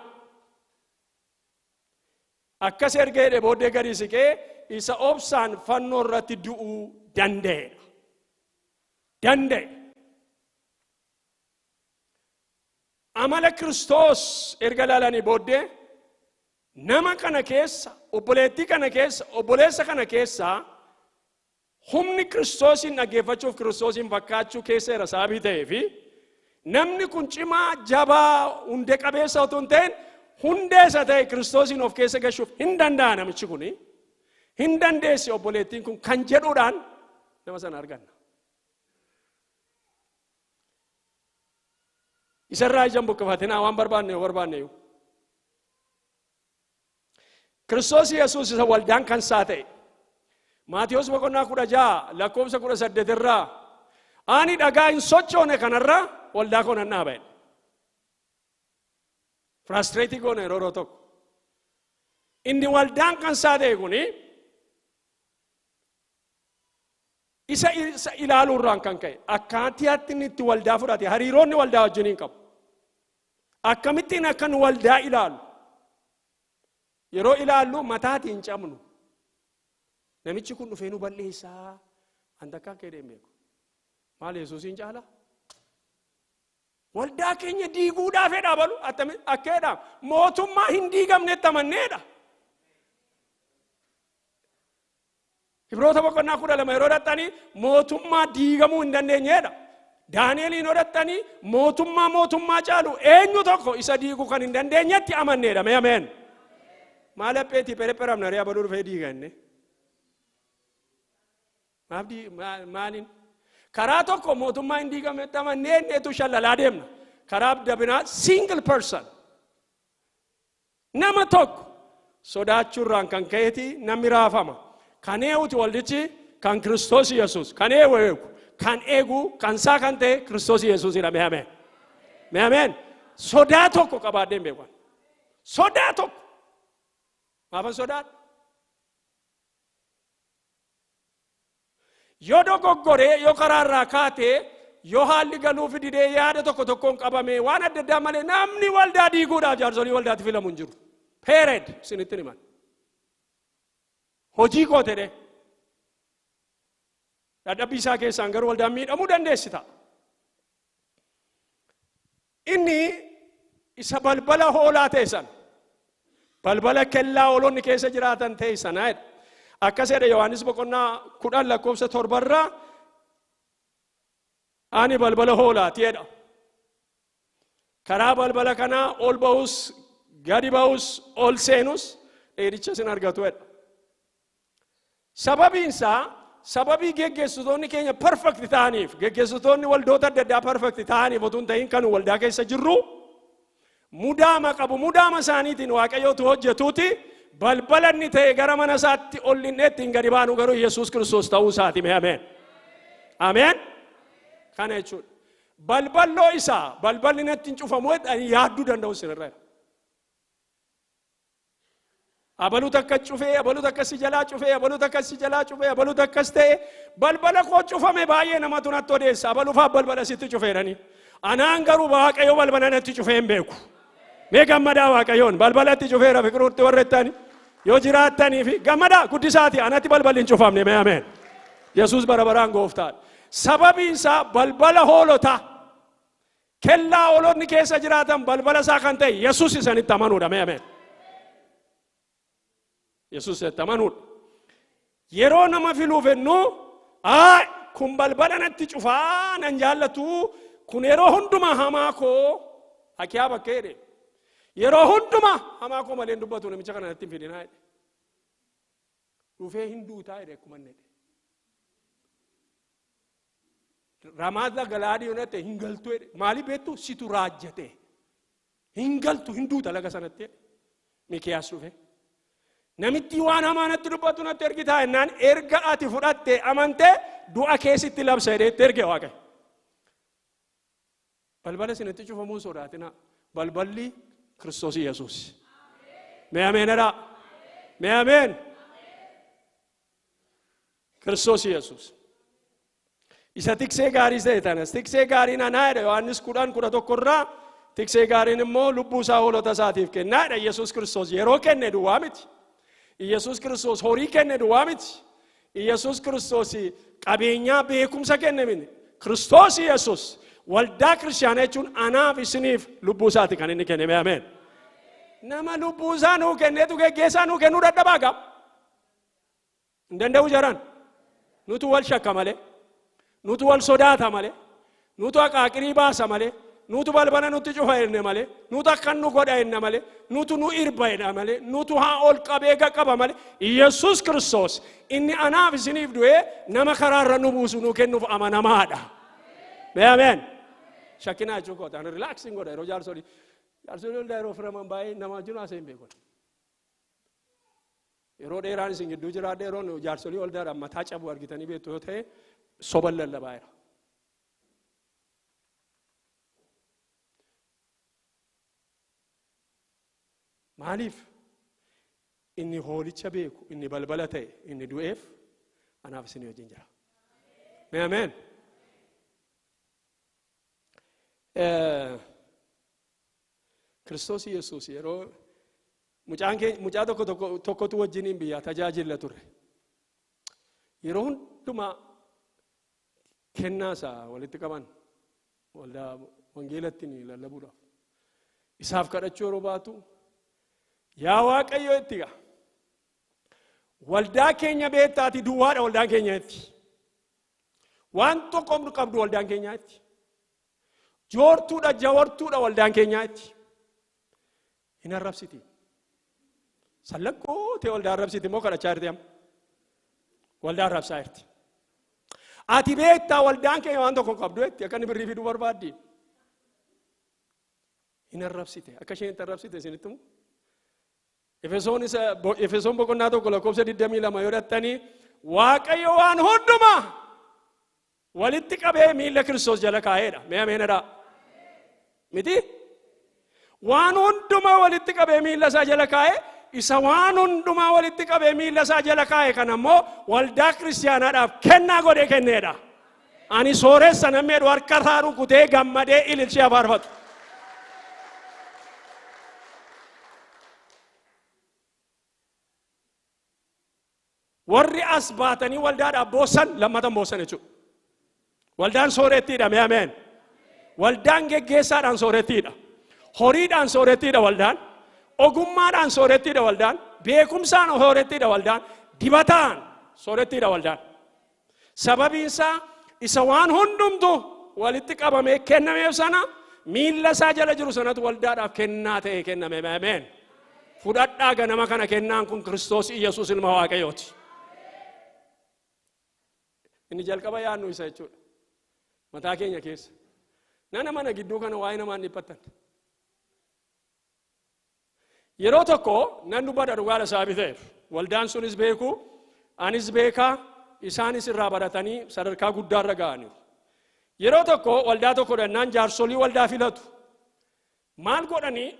akkas erga jedhe booddee gadi siqee isa obsaan fannoo irratti du'uu danda'e amala Kiristoos erga laalanii booddee nama kana keessa obboleettii kana keessa obboleessa kana keessa humni Kiristoosin dhaggeeffachuuf Kiristoosin fakkaachuu keessa irra sababii ta'eefi namni kun cimaa jabaa hundee qabeessa otoo hin ta'in hundeessa ta'e Kiristoosin of keessa gashuuf hin danda'a namichi kun hin dandeessi obboleettiin kun kan jedhuudhaan nama sana arganna isarraa ijaan buqqifatinaa waan barbaanne Kiristoos Yesuus isa waldaan kan isaa ta'e Maatiyos boqonnaa 16 lakkoofsa 18 irraa ani dhagaa hin sochoone kanarraa waldaa koo nan dhaaba'e frustrate goone yeroo tokko inni waldaan kan isaa ta'e kuni isa ilaaluurraan kan ka'e akkaatiyaatti inni itti waldaa fudhate hariiroonni waldaa wajjiniin qabu akkamittiin akka nu waldaa ilaalu yeroo ilaallu mataatiin cabnu namichi kun dhufee nu balleessaa anta akka keedeen beeku maal Yesuusiin caala waldaa keenya diiguudhaaf fedha balu akkeedha mootummaa hin diigamnetti amanneedha. Ibroota boqonnaa 12 yeroo dhattanii mootummaa diigamuu hin dandeenyeedha. Daani'eliin odhattanii mootummaa caalu eenyu tokko isa diiguu kan hin dandeenyetti amanneedha. Mee ameen. Maal appeetii pereperamna riyaa baduu dhufee diiganne. Maaliin karaa tokko mootummaa hin diigamnetti amanneenneetu shallalaa deemna. Karaa dabinaa single person nama tokko sodaachuurraan kan ka'eeti namni raafama. Kan eewuti waldichi kan Kiristoos Yesuus kan eewu kan eegu kan saa kan ta'e Kiristoos Yesuusidha. Mee ameen. Mee ameen. Sodaa tokko qabaadheen beekan. Sodaa tokko. Maafan sodaadha. Yoo dogoggoree yoo karaarraa kaatee yoo haalli galuufi didee yaada tokkoon qabamee waan adda addaa malee namni waldaa diiguudhaaf jaarsolii waldaatti filamu hin jiru. Period. Isinitti himan. Hojii kootedhe dadhabbii isaa keessaan garuu waldaan miidhamuu dandeessita. Inni isa balbala hoolaa ta'e sana balbala kellaa hoolonni keessa jiraatan ta'e sanaadha. Akkasidha Yohaannis boqonnaa 10 lakkoofsa 7 ani balbala hoolaati jedha. Karaa balbala kanaa ol ba'us gadi ba'us ol seenus dheedicha sin argatu jedha. Sababii geggeessitoonni keenya perfect ta'aniif geggeessitoonni waldoota adda addaa perfect ta'aniif otoo hin ta'in kan waldaa keessa jirru mudaama qabu mudaama isaaniitiin Waaqayyootu hojjetuuti balbala inni ta'e gara mana isaatti ol linneetti hin gadi baanu garuu Yesuus Kiristoos ta'uu isaati. Mee ameen. Ameen. Kana jechuudha. Balballoo isaa balballi natti hin cufamu yaadduu danda'u sinirra. Abaluuta akka cufee abaluuta akka si jalaa cufee abaluuta akka si jalaa cufee abaluuta akkas ta'e balbala koo cufame baay'ee namatu natti odeessa abaluufaaf balbala sitti cufeerani anaan garuu Waaqayyo balbala natti cufee hin beeku. Mee gammadaa Waaqayyoon balbalatti cufeera fiqiruutti warrettani yoo jiraattanii fi gammadaa guddisaati anatti balballi hin cufamne. Mee ameen. Yesuus bara baraan gooftaadha. Sababiin isaa balbala hoolota kellaa hoolonni keessa jiraatan balbala isaa kan ta'e Yesuus isanitti amanuudha. Mee ameen. Yesuus isanitti amanuudha. Yeroo nama filuuf ennu kun balbala natti cufaa nan jaallatu kun yeroo hundumaa hamaa koo hakiyaa bakkeedhe yeroo hundumaa hamaa koo malee dubbatu namicha kana natti hin fidinaa jedhe dhufee hin duutaa jedhe akkuma inni Ramaada galaadii yoonatte hin galtu jedhe maaliif beektu situ raajjate hin galtu hin duuta laga sanatti jedhe Mikiyaas dhufe namitti waan hamaa natti dubbatu natti ergitaa jennaan erga ati fudhatte amante du'a keessitti labsa jedheetti erge Waaqayyo. Balbala isinitti cufamuu sodaatina balballi Kiristoos Yesuus. Mee ameenadha. Mee ameen. Kiristoos Yesuus. Isa tiksee gaarii ta'e tanas tiksee gaariin anaa jedha Yohaannis 10:11 irraa tiksee gaariin immoo lubbuu isaa hoolota isaatiif kennaa jedha Yesuus Kiristoos yeroo kenne duwwaa miti. Yesuus Kiristoos horii kenne duwwaa miti. Yesuus Kiristoos qabeenyaa beekumsa kenne miti. Kiristoos Yesuus waldaa kiristaanaa jechuun anaaf isiniif lubbuu isaati kan inni kenne. Mee ameen. Nama lubbuu isaa nuu kenneetu geggeessaa nuu kennuu dadhabaa qaba. Hin danda'u jaran. Nutu wal shakka malee. Nutu wal sodaata malee. Nutu aqaaqirii baasa malee. Nutu balbala nutti cufa enne malee. Nutu akkan nu godha enne malee. Nutu nu irba enne malee. Nutu haa ol qabee qaba malee. Yesuus Kiristoos inni anaaf isiniif du'ee nama karaarra nu buusu nu kennuuf amanamaadha. Mee ameen. Shakkinaa jechuun kootaan relaxing godha yeroo jaarsolii waldaa yeroo firaman baay'ee nama wajjin haasa'e hin beekun. Yeroo dheeraan isin gidduu jiraadha yeroo jaarsolii waldaadhaan mataa cabu argitanii beektu yoo ta'e soban lallabaa jira. Maaliif inni hoolicha beeku, inni balbala ta'e, inni du'eef anaaf isin wajjin jira. Amen. Kiristoos Yesuus yeroo mucaa tokkotu wajjiniin biyyaa tajaajila ture. Yeroo hundumaa kennaa isaa walitti qaban waldaa wangeelatti ni lallabuudhaaf. Isaaf kadhachuu yeroo baatu yaa Waaqayyo itti gaa. Waldaa keenya beektaati duwwaadha waldaan keenyaatti. Waan tokko qabdu waldaan keenyaatti. Joortuudha jawartuudha waldaan keenyaatti. Hin arrabsiti. Sallaqqoo ta'e waldaan arrabsiti moo kadhachaa jirti amma? Waldaan arrabsaa jirti. Ati beektaa waldaan keenya waan tokko qabdu jetti akka inni birrii fiduu barbaaddi. Hin arrabsite akka isheen itti arrabsite isinitti himu. Efesoon boqonnaa tokko lakkoofsa 22 yoo dhattanii Waaqayyo waan hundumaa walitti qabee miilla Kiristoos jala kaa'eedha. Mee ameenadha. Miti? Waan hundumaa walitti qabee miilla isaa jala kaa'e isa waan hundumaa walitti qabee miilla isaa jala kaa'e kan ammoo waldaa kiristaanaadhaaf kennaa godhee kenneedha. Ani sooressa nammeedhu harka isaa rukutee gammadee ililchee afaarfatu. Warri as baatanii waldaadhaaf boossan lammatan boossan jechuudha. Waldaan soorettiidha. Mee ameen. Waldaan geggeessaadhaan soorettiidha. Horiidhaan soorettiidha waldaan. Ogummaadhaan soorettiidha waldaan. Beekumsaan soorettiidha waldaan. Dibataan soorettiidha waldaan. Sababiin isaa isa waan hundumtu walitti qabamee kennameef sana miilla isaa jala jiru sanatu waldaadhaaf kennaa ta'ee kenname. Ameen. Fudhadhaa ganama kana kennaan kun Kiristoos Yesuus ilma Waaqayyooti. Inni jalqaba yaadnu isa jechuudha. Mataa keenya keessa. Nana mana gidduu kana waa'ee namaan dhiphattan. Yeroo tokko nan dubbadha dhugaadha sababii ta'eef. Waldaan sunis beeku, anis beekaa, isaanis irraa baratanii sadarkaa guddaarra ga'aniiru. Yeroo tokko waldaa tokko dhannaan jaarsolii waldaa filatu. Maal godhanii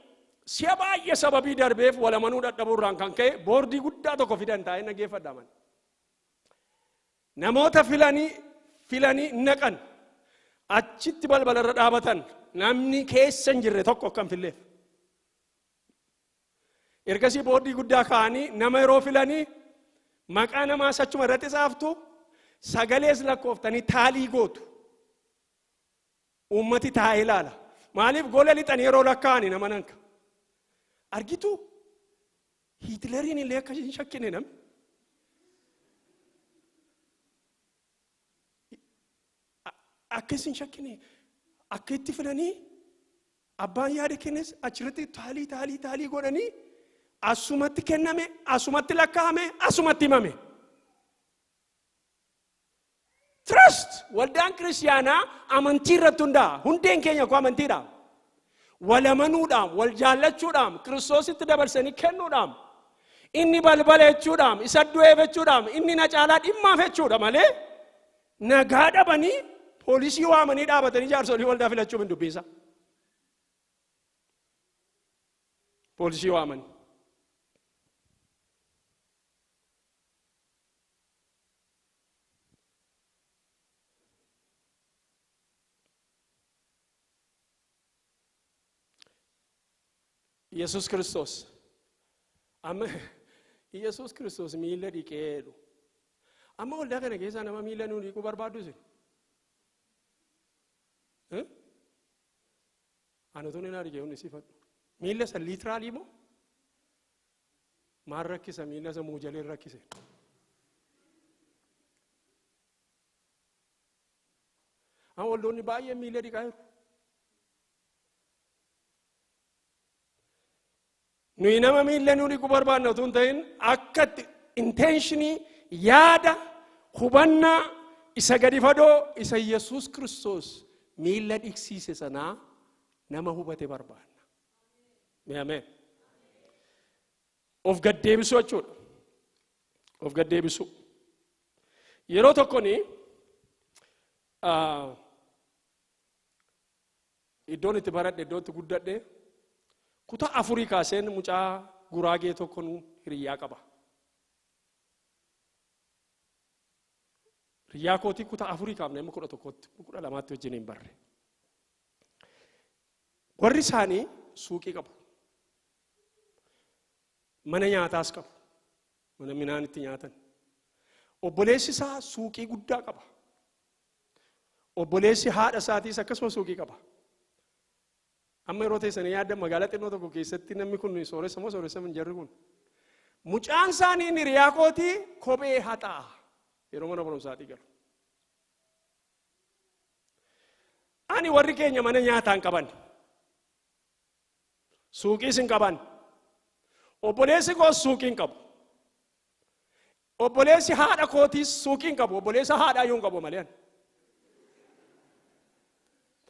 si'a baay'ee sababii darbeef walamanuu dadhabuurraan kan ka'e boordii guddaa tokko fidan taa'ee dhaggeeffadhaman. Namoota filanii naqan achitti balbalarra dhaabatan namni keessa hin jirre tokko kan filleef. Ergasii boordii guddaa kaa'anii nama yeroo filanii maqaa namaa achuma irratti saaftu sagalees lakkooftanii taalii gootu. Uummati taa'ee ilaala. Maaliif gola lixanii yeroo lakkaa'anii nama nanka. Argitu Hiitileriin illee akka hin shakkine namni. Akka hin shakkine akka itti filanii abbaan yaada kennes achirratti taalii godhanii asumatti kenname, asumatti lakkaa'ame, asumatti himame. Trust waldaan kiristaanaa amantii irratti hundaa'a. Hundeen keenya koo amantiidha. Wal amanuudhaan, wal jaallachuudhaan, Kiristoositti dabarsanii kennuudhaan, inni balbala jechuudhaan, isa du'eef jechuudhaan, inni na caalaa dhimmaaf jechuudha malee nagaa dhabanii poolisii waamanii dhaabatanii jaarsolii waldaa filachuuf hin dubbisa. Poolisii waamanii. Yesus Kristos. Amma Yesus Kristos miila dhiqeedhu. Amma waldaa kana keessa nama miila nuu dhiquu barbaadu isin. Anatoon hin argee hundi sifadhu. Miila isa liitiraalii moo? Maal rakkisa miila isa muujaleen rakkise? Amma waldoonni baay'ee miila dhiqaa jiru. Nuyi nama miila nuu dhiquu barbaadna utuu hin ta'in akka intentionii yaada hubannaa isa gadi fadoo isa Yesuus Kiristoos miila dhiqsiise sanaa nama hubate barbaadna. Ameen. Of gaddeebisuu jechuudha. Of gaddeebisuu. Yeroo tokkoni iddoon itti baradhe iddoon itti guddadhe kutaa afurii kaaseen mucaa guraagee tokkoon hiriyaa qaba. Hiriyaa kootii kutaa 4 qabna amma 11tti 12tti wajjin hin barre. Warri isaanii suuqii qabu. Mana nyaataas qabu. Mana midhaan itti nyaatan. Obboleessi isaa suuqii guddaa qaba. Obboleessi haadha isaatiis akkasuma suuqii qaba. Amma yeroo teessanii yaaddan magaalaa xinnoo tokko keessatti namni kun sooressa moo sooressa hin jirre kun. Mucaan isaanii hiriyaa kootii kophee haxaa yeroo mana barumsaatii galu. Ani warri keenya mana nyaataan qaban. Suuqiis hin qaban. Obboleessi koos suuqii hin qabu. Obboleessi haadha kootiis suuqii hin qabu. Obboleessa haadhaa yoo hin qabu malee.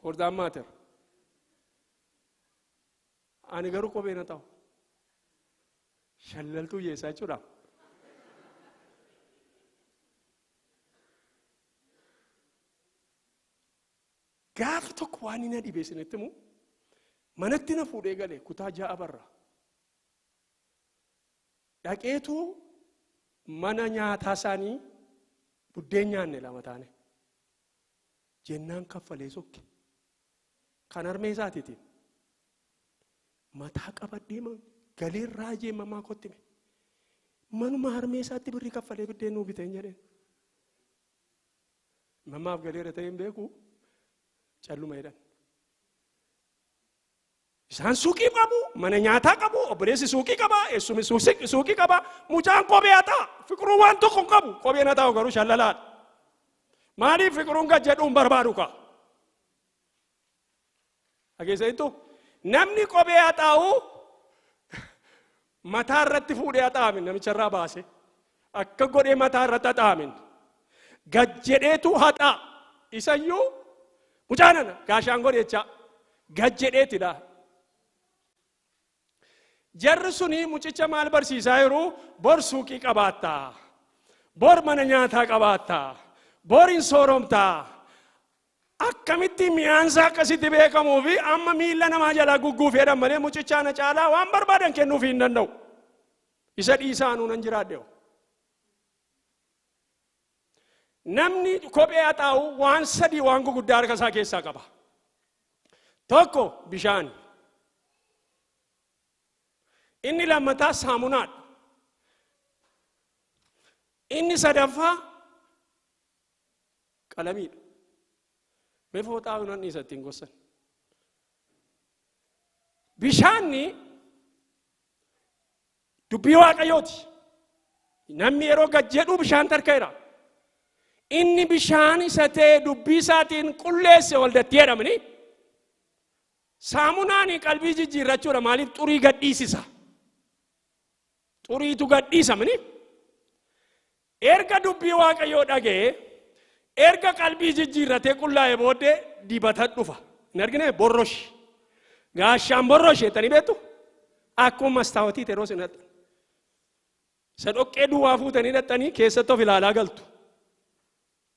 For that matter. Ani garuu kophee na ta'u. Shallaltuu yeessaa jechuudha. Gaafa tokko waan inni dhibee isinitti himu manatti na fuudhee galee kutaa 6 barra. Dhaqeetu mana nyaataa isaanii buddeen nyaanne 2 taane. Jennaan kaffalee sokke. Kan harmee isaatiitiin. Mataa qabadhee galee raajee mamaa kottime. Manuma harmee isaatti birrii kaffalee buddeen nuu biteen jedheen. Mamaaf galeera ta'ee hin beeku. Calluma jedhan. Isaan suuqii qabu, mana nyaataa qabu, obboleessi suuqii qaba, eessumi suuqii qaba, mucaan kophee haxaa, fiqiruun waan tokko hin qabu, kopheen haxaa garuu shallalaadha. Maaliif fiqiruun gad jedhuun barbaadu ka? Dhageessaniittu namni kophee haxaa'u mataa irratti fuudhee haxaamin namicharraa baase akka godhee mataa irratti haxaamin gad jedheetu haxaa isayyuu mucaanana gaashaan godhecha gad jedheetidha. Jarri suni mucicha maal barsiisaa yeroo bor suuqii qabaattaa, bor mana nyaataa qabaattaa, bor hin sooromtaa. Akkamitti mi'aansa akkasitti beekamuu fi amma miila namaa jalaa gugguufeedhaan malee mucichaana caalaa waan barbaadan kennuuf hin danda'u. Isa dhiisaanuu nan jiraadhe. Namni kophee haxaa'u waan 3 waan guguddaa harka isaa keessaa qaba. Tokko bishaan. Inni lammataa saamunaadha. Inni sadaffaa qalamiidha. Mee fooxaa unan dhiisatti hin gossan. Bishaanni dubbii Waaqayyooti. Namni yeroo gad jedhu bishaan tarkaa'eera. Inni bishaan isa ta'e dubbii isaatiin qulleesse waldatti jedhamani. Saamunaani qalbii jijjiirrachuudha maaliif xurii gadhiisisa. Xuriitu gadhiisamani. Erga dubbii Waaqayyoo dhagee erga qalbii jijjiirratee qullaa'ee booddee dibata dhufa. Hin argine borroshi. Gaashaan borroshi jettanii beektu. Akkuma mastaawotii yeroo isin hidhattan. Isa dhoqqee duwwaa fuutanii hidhattanii keessatti of ilaalaa galtu.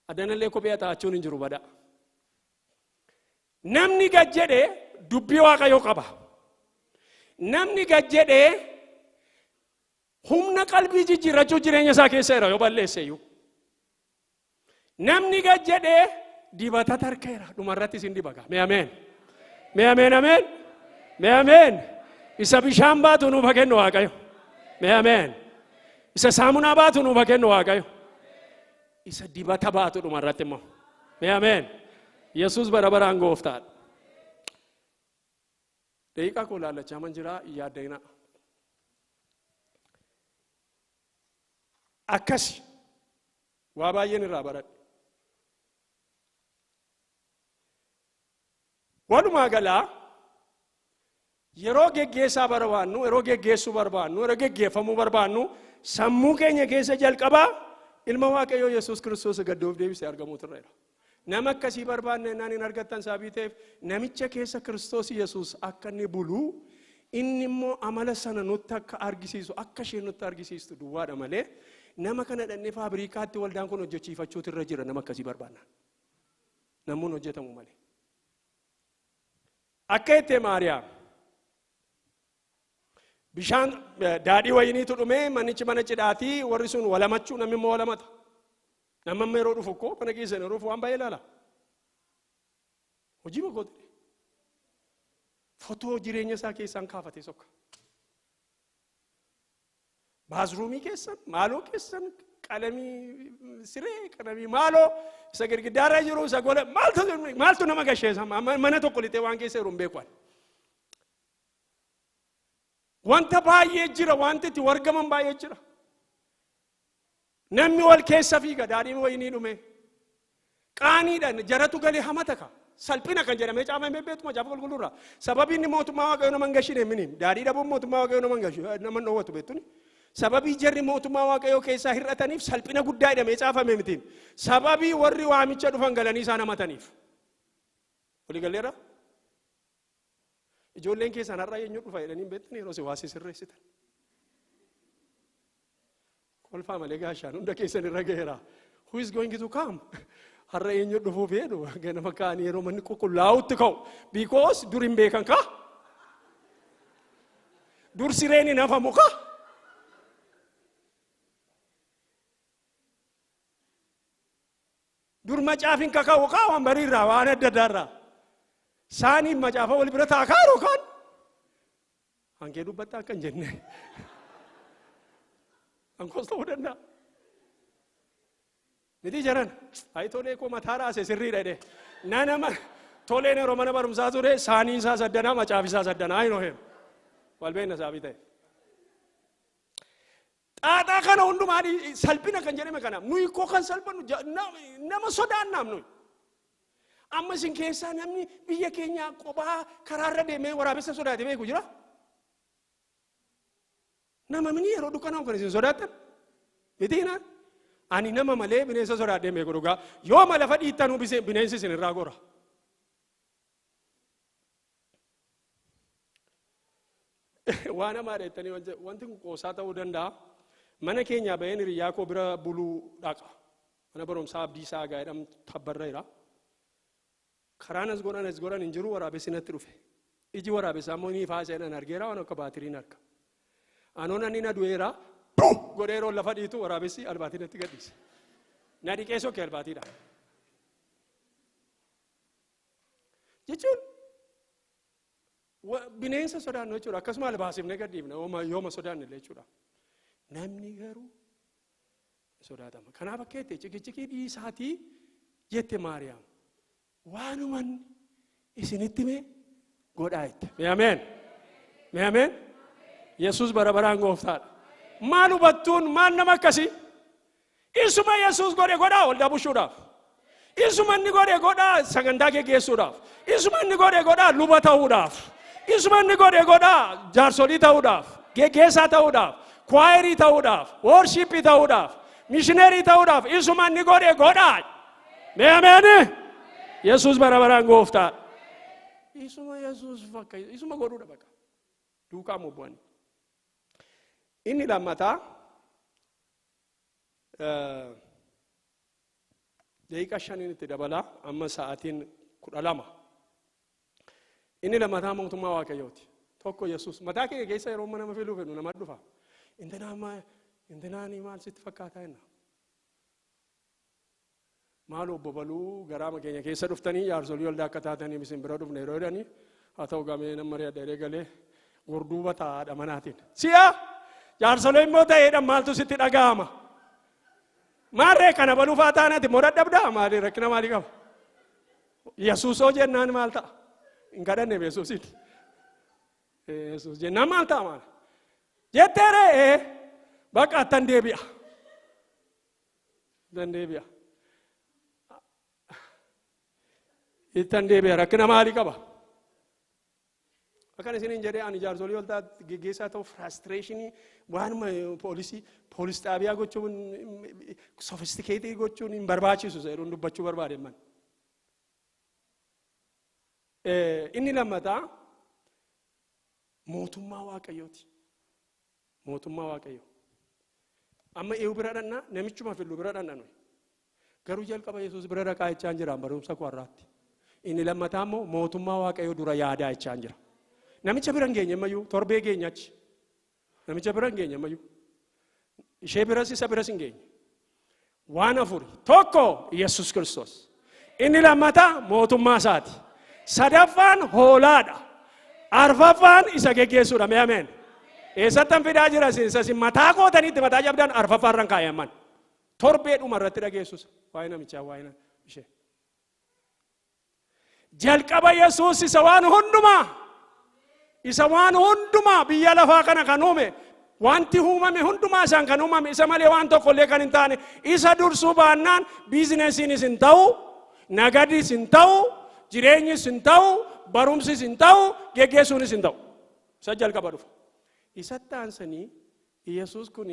Addanallee kophee haxaachuun hin jiru bada. Namni gad jedhee dubbii Waaqayyoo qaba. Namni gad jedhee humna qalbii jijjiirrachuu jireenya isaa keessa jira yoo balleesse iyyuu. Namni gad jedhee dibata tarkaa'eera dhumarratti isin dibaga. Mee ameen. Mee ameen ameen. Mee ameen. Isa bishaan baatu nuuf haa kennu Waaqayyo. Mee ameen. Isa saamunaa baatu nuuf haa kennu Waaqayyo. Isa dibata baatu dhumarratti immoo. Mee ameen. Yesuus bara baraan gooftaadha. Daqiiqaa koo laallachaa man jira yaaddayna. Akkasi waa baay'een irraa baradhe. Walumaa galaa yeroo geggeessaa barbaannu, yeroo geggeessuu barbaannu, yeroo geggeeffamuu barbaannu sammuu keenya keessa jalqabaa ilma Waaqayyoo Yesuus Kiristoos gaddoof deebisee argamuutu irra jira. Nama akkasii barbaanne naan hin argattan sababii ta'eef namicha keessa Kiristoos Yesuus akka inni bulu inni immoo amala sana nutti akka argisiisu akka isheen nutti argisiistu duwwaadha malee nama kana dhannee faabriikaatti waldaan kun hojjechiifachuutu irra jira nama akkasii barbaanna. Namuun hojjetamu malee. Akka itti Maariyaam bishaan daadhii wayiniitu dhume manichi mana cidhaatii warri sun walamachuu namni immoo walamata. Nama yeroo dhufu koo mana keessan yeroo dhufu waan baay'ee ilaala. Hojii makooti. Fotoo jireenya isaa keessaan kaafate sokka. Baazruumii keessan, maaloo keessan, qalamii siree, qalamii maaloo isa girgiddaarra jiru isa gola maaltu nama gasheessa mana tokko lixee waan keessa jiru hin beekan. Wanta baay'ee jira, wanti itti wargaman baay'ee jira. Namni wal keessa fiiga daadhiin wayinii dhume. Qaaniidhaan jaratu galee hamata ka. Salphina kan jedhamee caafamee beekuma caafa qulqulluurraa. Sababii inni mootummaa waaqayyoo nama hin gashine miniin. Daadhii dhabuun mootummaa waaqayyoo nama hin gashu nama hin dhoowwatu beektuni. Sababii jarri mootummaa waaqayyoo keessaa hir'ataniif salphina guddaa jedhamee caafame mitiin. Sababii warri waamicha dhufan galanii isaan hamataniif. Walii galleerra? Ijoolleen keessan har'a eenyu dhufa jedhanii beektanii yeroo siwaasii sirreessitan. Kolfaa malee gaashaan hunda keessan irra gaheera. Who is going to come? Har'a eenyu dhufuuf jedhu ganama kaanii yeroo manni qulqullaa'utti ka'u. Because dur hin beekan ka? Dur sireen hin hafamu ka? Dur macaafin kaka'u ka waan bariirraa waan adda addaarraa. Saaniin macaafa wal bira taakaaru kan? Hankee dubbattaa kan jenne. Hankoos ta'uu danda'a. Miti jaran, ayi tolee koo mataa raase sirriidha jedhee. Nama toleen yeroo mana barumsaa ture saaniin isaa saddanaa macaafi isaa saddanaa ayi nooheem. Walbeenna saabii ta'e. Xaaxaa kana hundumaa salphina kan jedhame kanaaf nuyi koo kan salphannu nama sodaannaaf nuyi. Amma isin keessaa namni biyya keenya kophaa karaarra deemee waraabessa sodaate beeku jira. Nama mini yeroo dukkanaa kan isin sodaatan. Miti naan. Ani nama malee bineensa sodaadhee beeku dhugaa. Yoo mala fadhiittanuu bineensi isin irraa gora. Waan namaa dheettanii wanti kun qoosaa ta'uu danda'a. Mana keenyaa baheen hiriyaa koo bira buluu dhaqa. Mana barumsaa Abdiisaa gaa'edhamu tabbarra jira. Karaan as godhan hin jiru waraabessi natti dhufe. Iji waraabessaa immoo ni ifaa seenan argeera waan akka baatiriin arga. Anoon ani na du'eera godhee yeroo lafa dhiitu waraabessi albaatii natti gadhiise. Na dhiqee sokkee albaatiidha. Jechuun bineensa sodaannu jechuudha. Akkasuma albaasifnee gadhiifna yooma sodaanne illee jechuudha. Namni garuu sodaatama. Kanaaf akka jettee cikicikii dhiisaatii jette Maariyaam. Waanuman isinitti mee godhaa jette. Mee ameen. Mee ameen. Yesuus bara baraan gooftaadha. Maal hubattuun maal nama akkasii? Isuma Yesuus godhe godhaa waldaa bushuudhaaf. Isuma inni godhe godhaa sagantaa geggeessuudhaaf. Isuma inni godhe godhaa luba ta'uudhaaf. Isuma inni godhe godhaa jaarsolii ta'uudhaaf. Geggeessaa ta'uudhaaf. Kwaayirii ta'uudhaaf. Worshippii ta'uudhaaf. Mishineerii ta'uudhaaf. Isuma inni godhe godhaa. Mee ameen. Yesuus bara baraan gooftaadha. Isuma Yesuus fakka isuma godhuudha bakka. Duukaa mubbu'anii. Inni lammataa daqiiqaa shaniin itti dabalaa amma sa'aatiin 12. Inni lammataa mootummaa Waaqayyooti. Tokko Yesuus mataa keenya keessa yeroo nama filuu fedhu nama dhufa. Intinaanii maal sitti fakkaataa jenna. Maal obbo Baluu garaama keenya keessa dhuftanii jaarsolii waldaa akka taatanii isin bira dhufne yeroo jedhanii haa ta'u gamee nama mari'adha galee gorduuba taa'aadha manaatiin. Si'a jaarsolii immoo ta'eedhaan maaltu sitti dhaga'ama. Maarree kana baluufaa taanaati moo dadhabdaa maali rakkina maalii qaba? Yesuusoo jennaan maal ta'a? Hin kadhanne Yesuusiin. Yesuus jennaan maal ta'a maal? Jetteeree bakka attan deebi'a. Attan deebi'a. Ittan deebi'a rakkina maalii qaba? Akkan isiniin jedhee ani jaarsolii waldaa geggeessaa ta'u frustrationii waanuma poolis xaabiyaa gochuun sophisticated gochuun hin barbaachisu jedhuun dubbachuu barbaade man. Inni lammataa mootummaa Waaqayyooti. Mootummaa Waaqayyoo. Amma eewu bira dhannaa namichuma fillu bira dhanna nuyi. Garuu jalqaba Yesuus bira dhaqaa jechaan jiraan barumsa kwarraatti. Inni lammataa immoo mootummaa Waaqayyoo dura yaadaa jechaan jira. Namicha bira hin geenye ammayyuu torbee geenyachi. Namicha bira hin geenye ammayyuu. Ishee biras isa biras hin geenye. Waan afuri. Tokko Yesus Kiristoos. Inni lammataa mootummaa isaati. Sadaffaan hoolaadha. Arfaffaan isa geggeessuudha. Mee ameen. Eessattan fidaa jira isin mataa kootaniitti mataa jabdaan arfaffaarran kaayamman. Torbeedhuma irratti dhageessusa. Waa'ee namichaa waa'ee ishee. Jalqaba Yesuus isa waan hundumaa biyya lafaa kana kan uume wanti uumame hundumaa isaan kan uumame isa malee waan tokkollee kan hin taane isa dursuu baannaan biizinesiinis hin ta'u, nagadis hin ta'u, jireenyis hin ta'u, barumsis hin ta'u, geggeessuunis hin ta'u. Isa jalqaba dhufa. Isatti aansanii Yesuus kun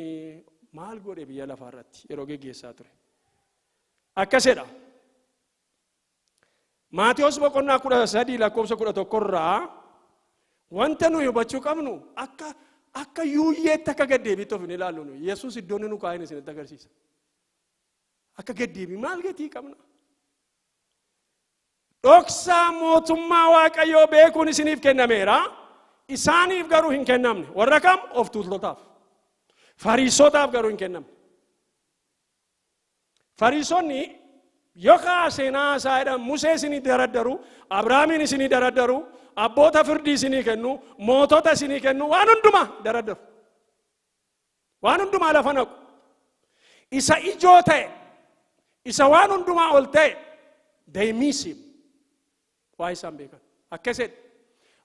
maal godhe biyya lafaa irratti yeroo geggeessaa ture. Akkasidha. Maatiyos boqonnaa 13 lakkoofsa 11 irraa wanta nuyi hubachuu qabnu akka yuuyyeetti akka gaddeebiitti of hin ilaallu nuyi. Yesuus iddoo nu kaa'een isinitti agarsiisa. Akka gaddeebii maal gatii qabna? Dhoksaa mootummaa Waaqayyoo beekuun isiniif kennameera. Isaaniif garuu hin kennamne. Warra kam? Of tuultotaaf. Fariisotaaf garuu hin kennamne. Fariisonni yookaan seenaa isaa jedhan Musee isinii daraddaru, Abrahaamin isinii daraddaru, abboota firdii isinii kennu, mootota isinii kennu, waan hundumaa daraddaru. Waan hundumaa lafa naqu. Isa ijoo ta'e, isa waan hundumaa ol ta'e, they miss him. Waa isaan beekan. Akkasidha.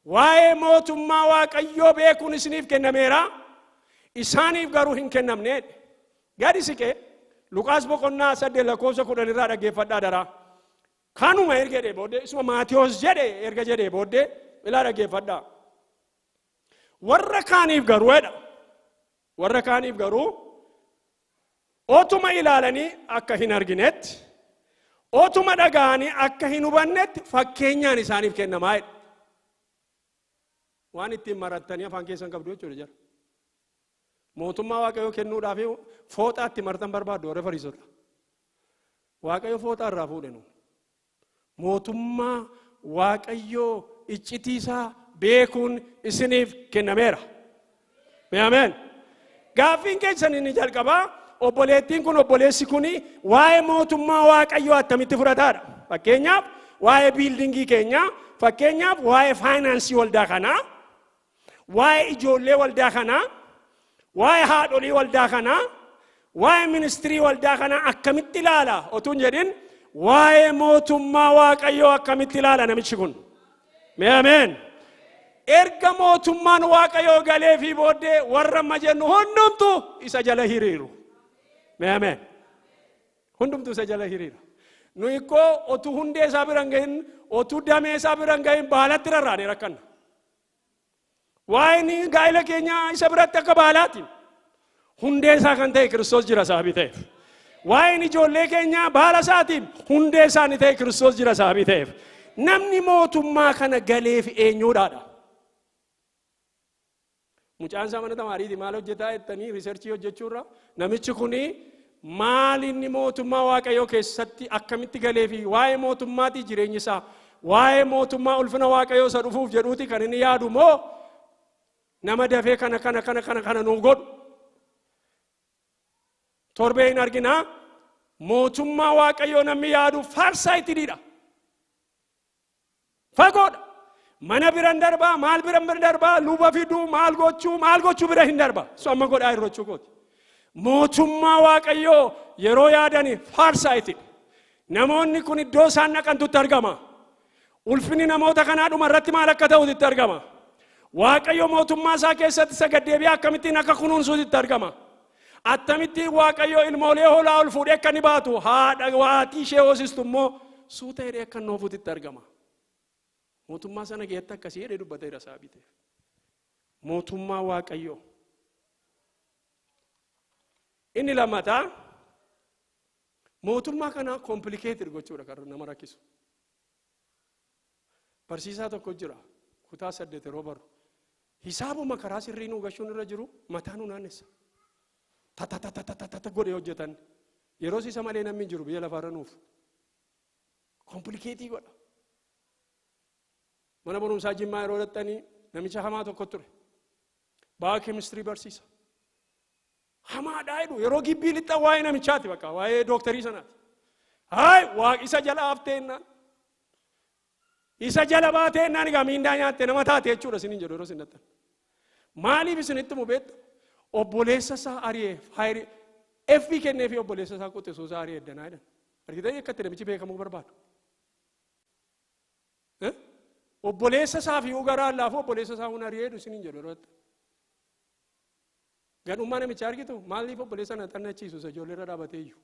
Waa'ee mootummaa Waaqayyoo beekuun isiniif kennameera. Isaaniif garuu hin kennamne. Gadi siqee Luqaas boqonnaa 8 lakkoofsa 10 irraa dhaggeeffadhaa daraa. Kanuma erga jedhee booddee isuma Maatiyos jedhee erga jedhee booddee ilaa dhaggeeffadhaa. Warra kaaniif garuu otuma ilaalanii akka hin arginetti, otuma dhaga'anii akka hin hubannetti fakkeenyaan isaaniif kennamaa jedha. Waan ittiin marattanii afaan keessan qabdu jechuudha jara. Mootummaa Waaqayyoo kennuudhaaf fooxaatti martan barbaaddu warra Fariisota. Waaqayyo fooxaa irraa fuudhe nu. Mootummaa Waaqayyoo iccitiisaa beekuun isiniif kennameera. Ameen. Gaaffiin keessan inni jalqabaa obboleettiin kun obboleessi kun waa'ee mootummaa Waaqayyoo attamitti fudhataadha. Fakkeenyaaf waa'ee biildingii keenyaa, fakkeenyaaf waa'ee faayinaansii waldaa kanaa, waa'ee ijoollee waldaa kanaa, waa'ee haadholii waldaa kanaa, waa'ee ministirii waldaa kanaa akkamitti ilaala otuun jedhin waa'ee mootummaa Waaqayyoo akkamitti ilaala namichi kun. Ameen. Erga mootummaan Waaqayyoo galee fi booddee warra amma jennu hundumtu isa jala hiriiru. Ameen. Hundumtu isa jala hiriira. Nuyi ikkoo otuu hundee isaa bira hin gahin, otuu damee isaa bira hin gahin baalatti rarraanee rakkanna. Waa'ee gaa'ela keenya isa biratti akka baalaati. Hundee isaa kan ta'e Kiristoos jira sababii ta'eef. Waa'een ijoollee keenya baala isaatiin hundee isaanii ta'e Kiristoos jira sababii ta'eef. Namni mootummaa kana galeef eenyuudhaadha? Mucaan isaa mana tamaariiti maal hojjetaa jettanii riisarchii hojjechuurra namichi kuni maal inni mootummaa Waaqayyoo keessatti akkamitti galee fi waa'ee mootummaatii jireenyi isaa waa'ee mootummaa ulfina Waaqayyoo isa dhufuuf jedhuuti kan inni yaadu moo nama dafee kana nuu godhu. Torbee hin arginaa mootummaa Waaqayyoo namni yaadu farsaayitiidha. Fagoodha. Mana biran darbaa, maal biran darbaa, luba fiduu, maal gochuu bira hin darbaa. Amma godhaa irrochuu kooti. Mootummaa Waaqayyoo yeroo yaadani farsaayitiidha. Namoonni kun iddoo isaan naqantutti argama. Ulfinni namoota kanaa dhuma irratti maal akka ta'utti argama. Waaqayyo mootummaa isaa keessatti isa gaddeebi'ee akkamittiin akka kunuunsuutti argama. Akkamittiin Waaqayyo ilmoolee hoolaa ol fuudhee akka ni baatu haadha waatii ishee hoosistu immoo suuta hidhee akka noofuutti argama. Mootummaa sana keessatti akkasii jedhee dubbateera sababii ta'eef. Mootummaa Waaqayyoo. Inni lammataa mootummaa kana komplikeeted gochuudha kan nama rakkisu. Barsiisaa tokko jira kutaa 8 yeroo baru. Hisaabuma karaa sirrii nu gashuun irra jiru mataa nu naannessa. Tata godhee hojjetan yeroo isa malee namni jiru biyya lafaarra nuuf. Komplikeetii godha. Mana barumsaa Jimmaa yeroo dhattanii namicha hamaa tokko ture. baayokemistirii barsiisa. Hamaadhaa jedhu yeroo gibbii lixa waa'ee namichaati bakka waa'ee dooktarii sanaati. Haay waaqni isa jala hafteennaan isa jala baateennaan egaa miindaa nyaatte nama taate jechuudha isiniin jedhu yeroo isin dhattan. Maaliif isinitti mubeetta? Obboleessa isaa ari'ee faayiree effii kennee fi obboleessa isaa quxisuu isaa ari'ee eddanaa jedhan. Argitanii akkatti namichi beekamuu barbaadu. Obboleessa isaa fi ugaraan laafu obboleessa isaa hun ari'ee isiniin jedhu yeroo dhattan. Gadhummaa namicha argitu maaliif obboleessa na xannachiisu isa ijoollee irra dhaabatee iyyuu.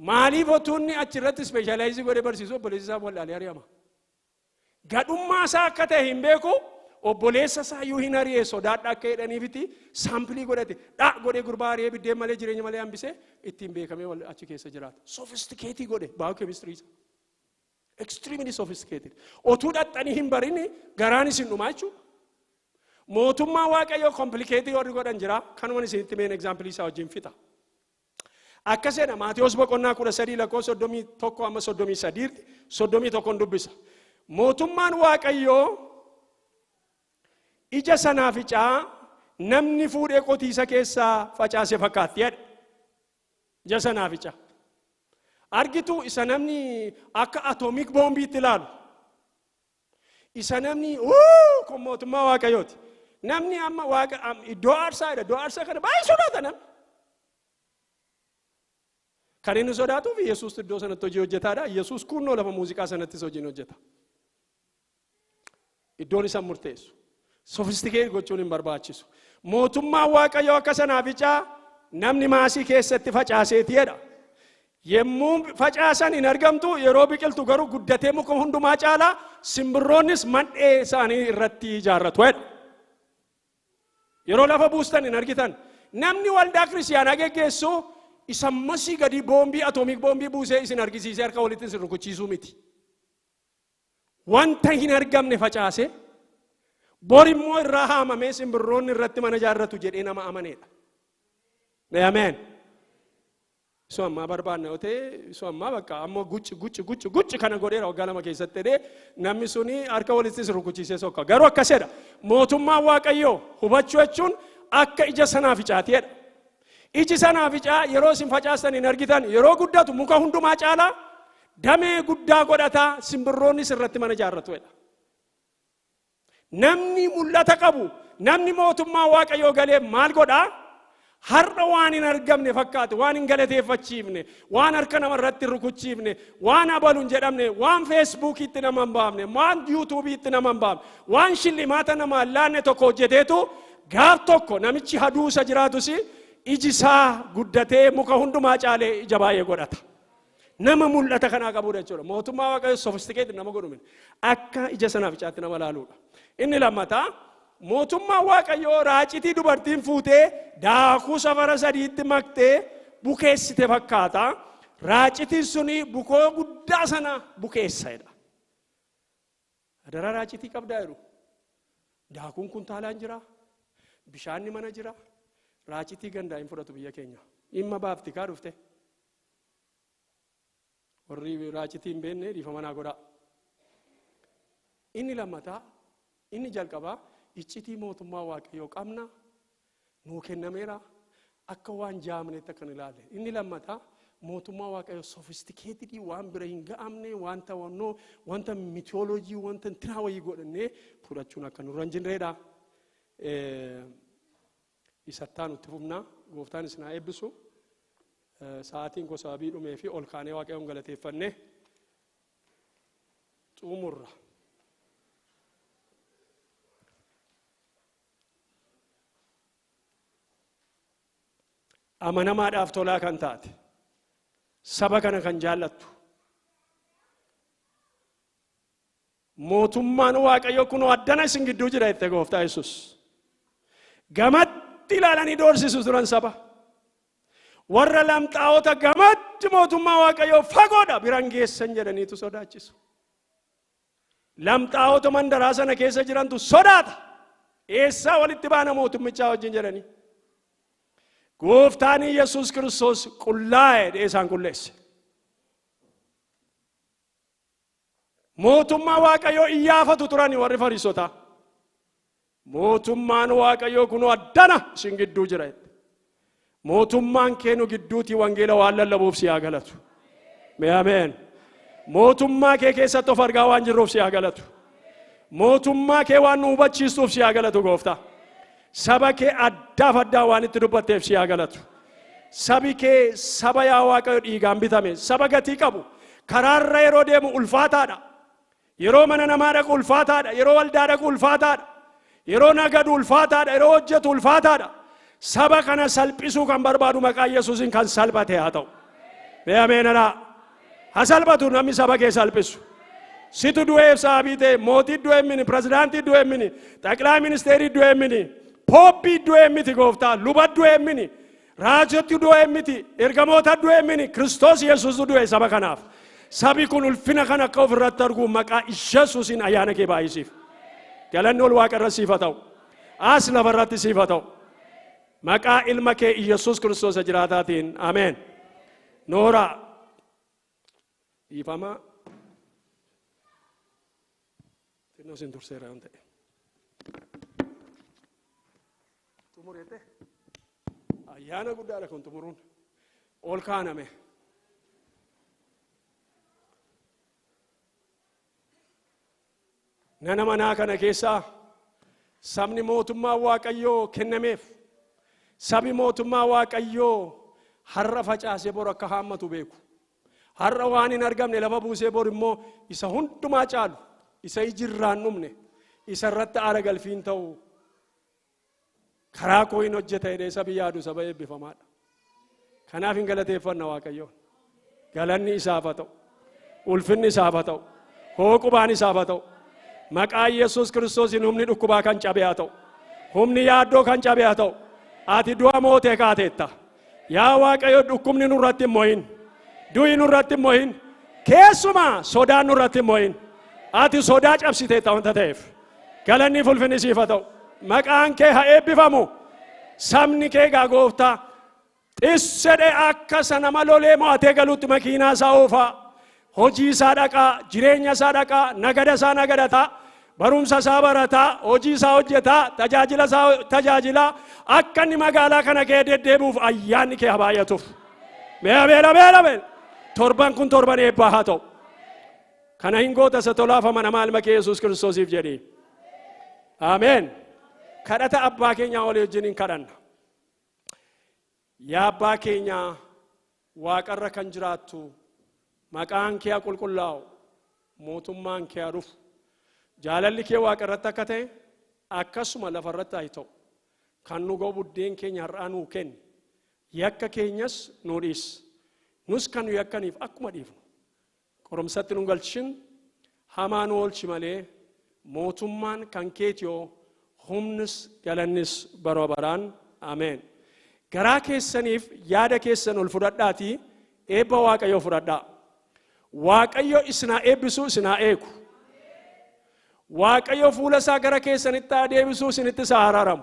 Maaliif otuunni achirratti ispeeshaalaayizii godhee barsiisu obboleessa isaa wallaalee ari'ama. Gadhummaa isaa akka ta'e hin beeku obboleessa isaa iyyuu hin ari'ee sodaadhaa akka jedhaniifiti saampilii godhate dhaa godhee gurbaa ari'ee biddeen malee jireenya malee hambisee ittiin beekamee achi keessa jiraata. Sofistikeetii godhe baayokemistirii isa. Extremely sophisticated. Otuu dhaxxanii hin barini garaan isin dhumaa jechuudha. Mootummaa waaqayyoo komplikeetii warri godhan jira. Kanumaan isinitti meen egzaampilii isaa wajjin fixa. Akka seena Maatiyos boqonnaa 13 lakkoofsa 31 amma 33 31 dubbisa. Mootummaan waaqayyoo ija sanaaficaa namni fuudhee qotiisa keessaa facaase fakkaatti jedhe. Ija sanaaficaa. Argitu isa namni akka atoomik boombiitti ilaalu. Isa namni kun mootummaa waaqayyooti. Namni amma waaqa iddoo aarsaa jedha. Iddoo aarsaa kana baay'ee sodaata namni. Kan inni sodaatuuf Yesuus iddoo sanatti hojii hojjetaadha. Yesuus kunnoo lafa muuziqaa sanattis hojiin hojjeta. Iddoon isa murteessu. Sofistikeet gochuun hin barbaachisu. Mootummaan waaqayyoo akka sanaaficaa namni maasii keessatti facaaseeti jedha. Yemmuu facaasan hin argamtu yeroo biqiltu garuu guddatee muka hundumaa caalaa simbirroonnis mandhee isaanii irratti ijaarratu jedha. Yeroo lafa buustan hin argitan. Namni waldaa kiristaanaa geggeessu isa masii gadi boombii atoomik boombii buusee isin argisiisee harka walitti isin rukuchiisuu miti. Wanta hin argamne facaase bor immoo irraa haamamee simbirroonni irratti mana ijaarratu jedhee nama amaneedha. Ameen. Isu ammaa barbaanna yoo ta'e isu ammaa bakka ammoo gucci kana godheera waggaa lama keessatti jedhee namni suni harka walitti isin rukuchiisee sokka. Garuu akkasidha. Mootummaan waaqayyoo hubachuu jechuun akka ija sanaaficaati jedha. Iji sanaaficaa yeroo isin facaastan hin argitan yeroo guddatu muka hundumaa caalaa damee guddaa godhataa simbirroonnis irratti mana ijaarratu jedha. Namni mul'ata qabu namni mootummaa waaqayyoo galee maal godhaa? Har'a waan hin argamne fakkaate waan hin galateeffachiifne waan harka nama irratti rukuchiifne waan abaluun jedhamne waan feesbuukiitti nama hin baafne waan yuutuubiitti nama hin baafne waan shillimaata nama laanne tokko hojjeteetu gaaf tokko namichi haduusa jiraatus iji isaa guddatee muka hundumaa caalee ija baay'ee godhata. Nama mul'ata kanaa qabuudha jechuudha. Mootummaa waaqayyoo sofistikeetii nama godhumin akka ija sanaaficaatti nama laaluudha. Inni lammataa mootummaa waaqayyoo raacitii dubartiin fuutee daakuu safara sadiitti maktee bukeessite fakkaata. Raacitiin suni bukoo guddaa sana bukeessa jedha. Adara raacitii qabdaa jiru. Daakuun kuntaalaan jira. Bishaanni mana jira. Raacitii gandaa hin fudhatu biyya keenya. Dhimma baafti kaa dhufte. Warri raacitii hin beekne dhiifama naa godhaa. Inni lammataa inni jalqabaa iccitii mootummaa waaqayyoo qabna nuu kennameera akka waan jaamnetti akka ilaalle. Inni lammataa mootummaa waaqayyoo sofistikeetidii waan bira hin ga'amne wanta mitiyooloojii wanta intinaa wayii godhannee fudhachuun akka nurra hin jirredha. Isattaa nutti fufnaa gooftaan isin haa eebbisu. Sa'aatiin gosa abii dhumee fi ol kaanee waaqayyoon galateeffannee xumurra. Amanamaadhaaf tolaa kan taate saba kana kan jaallattu mootummaan waaqayyoo kunoo addana isin gidduu jira jette gooftaa Yesuus. Gamatti ilaalanii doorsisu turan saba. Warra lamxaa'ota gamatti mootummaa waaqayyoo fagoodha biran geessan jedhaniitu sodaachisu. Lamxaa'ota mandaraa sana keessa jirantu sodaata. Eessaa walitti baana mootummichaa wajjin jedhanii. Gooftaan Yesuus Kiristoos qullaa'ee isaan qulleesse. Mootummaa waaqayyoo iyyaafatu turani warri Fariisotaa. mootummaan waaqayyoo kunoo addana isin gidduu jira. Mootummaan keenu gidduuti wangeela waan lallabuuf si haa galatu. Mee ameen. Mootummaa kee keessatti of argaa waan jirruuf si haa galatu. Mootummaa kee waan nu hubachiistuuf si haa galatu gooftaa. Saba kee addaaf addaa waan itti dubbatteef si haa galatu. Sabi kee saba yaa waaqayyo dhiigaan bitame, saba gatii qabu, karaarra yeroo deemu ulfaataadha. Yeroo mana namaa dhaqu ulfaataadha. Yeroo waldaa dhaqu ulfaataadha. Yeroo nagadu ulfaataadha. Yeroo hojjetu ulfaataadha. Saba kana salphisuu kan barbaadu maqaa Yesuusin kan salphate haa ta'u. Mee ameenadhaa. Ha salphatu namni saba kee salphisu. Situ du'eef sababii ta'e mootii du'e mini, pirezidaantii du'e mini, xaqilaa ministeerii du'e mini, pooppii du'e miti gooftaa, luba du'e mini, raajoti du'e miti, ergamoota du'e mini, Kiristoos Yesuus du'e saba kanaaf. Sabi kun ulfina kan akka ofirratti argu maqaa Yesuusin ayyaana kee baay'isiif. Galanni ol Waaqarra siif haa ta'u. As lafarratti siif haa ta'u. Maqaa ilma kee Yesuus Kiristoos jiraataatiin. Ameen. Noora dhiifama. Xinnoo sin turseera yoo ta'e. Xumureette. Ayyaana guddaadha kun xumuruun. Ol kaaname. Nana manaa kana keessaa sabni mootummaa waaqayyoo kennameef. Sabi mootummaa waaqayyoo har'a facaasee bor akka haammatu beeku. Har'a waan hin argamne lafa buusee bor immoo isa hundumaa caalu, isa ijirraan dhumne, isa irratti aara galfiin ta'u karaa koo hin hojjeta jedhee sabi yaadu saba eebbifamaadha. Kanaaf hin galateeffanna waaqayyoon. Galanni isaaf haa ta'u. Ulfinni isaaf haa ta'u. Hooqubaan isaaf haa ta'u. Maqaa Yesuus Kiristoosiin humni dhukkubaa kan cabe haa ta'u. Humni yaaddoo kan cabe haa ta'u. Ati du'a mootee kaateetta. Yaa Waaqayyo dhukkubni nurratti hin mo'in. Du'i nurratti hin mo'in. Keessumaa sodaan nurratti hin mo'in. Ati sodaa cabsiteetta wanta ta'eef. Galanni ulfinni siif haa ta'u. Maqaan kee haa eebbifamu. Sabni kee gaa gooftaa xissedhe akka nama lolee mo'atee galuutti makiinaa isaa oofaa. Hojii isaa dhaqaa, jireenya isaa dhaqaa, nagada isaa nagadataa, barumsa isaa barataa, hojii isaa hojjetaa, tajaajila isaa tajaajilaa, akka inni magaalaa kana kee deddeebi'uuf ayyaanni kee haa baay'atuuf. Mee torban kun torban eebbaa haa ta'u. Kana hin goota isa tolaaf amanamaa ilma kee Yesuus Kiristoosiif jedhee. Ameen. Kadhata abbaa keenyaa olii wajjin hin kadhanna. Yaa abbaa keenyaa waaqarra kan jiraattu. Maqaan kee haa qulqullaa'u, mootummaan kee haa dhufu. Jaalalli kee waaqarratti akka ta'e akkasuma lafarratti haa ta'u. Kan nu ga'u buddeen keenya har'aa nuu kenni. Yakka keenyas nuu dhiisi. Nus kan nu yakkaniif akkuma dhiifnu. Qoromsatti nu galchin hamaa nu oolchi malee mootummaan kan keetiyoo humnis galannis bara baraan. Ameen. Garaa keessaniif yaada keessan ol fudhadhaatii eebba Waaqayyoo fudhadhaa. Waaqayyo isinaa eebbisu isinaa eegu. Waaqayyo fuula isaa gara keessanitti deebisu isinitti isaa araaramu.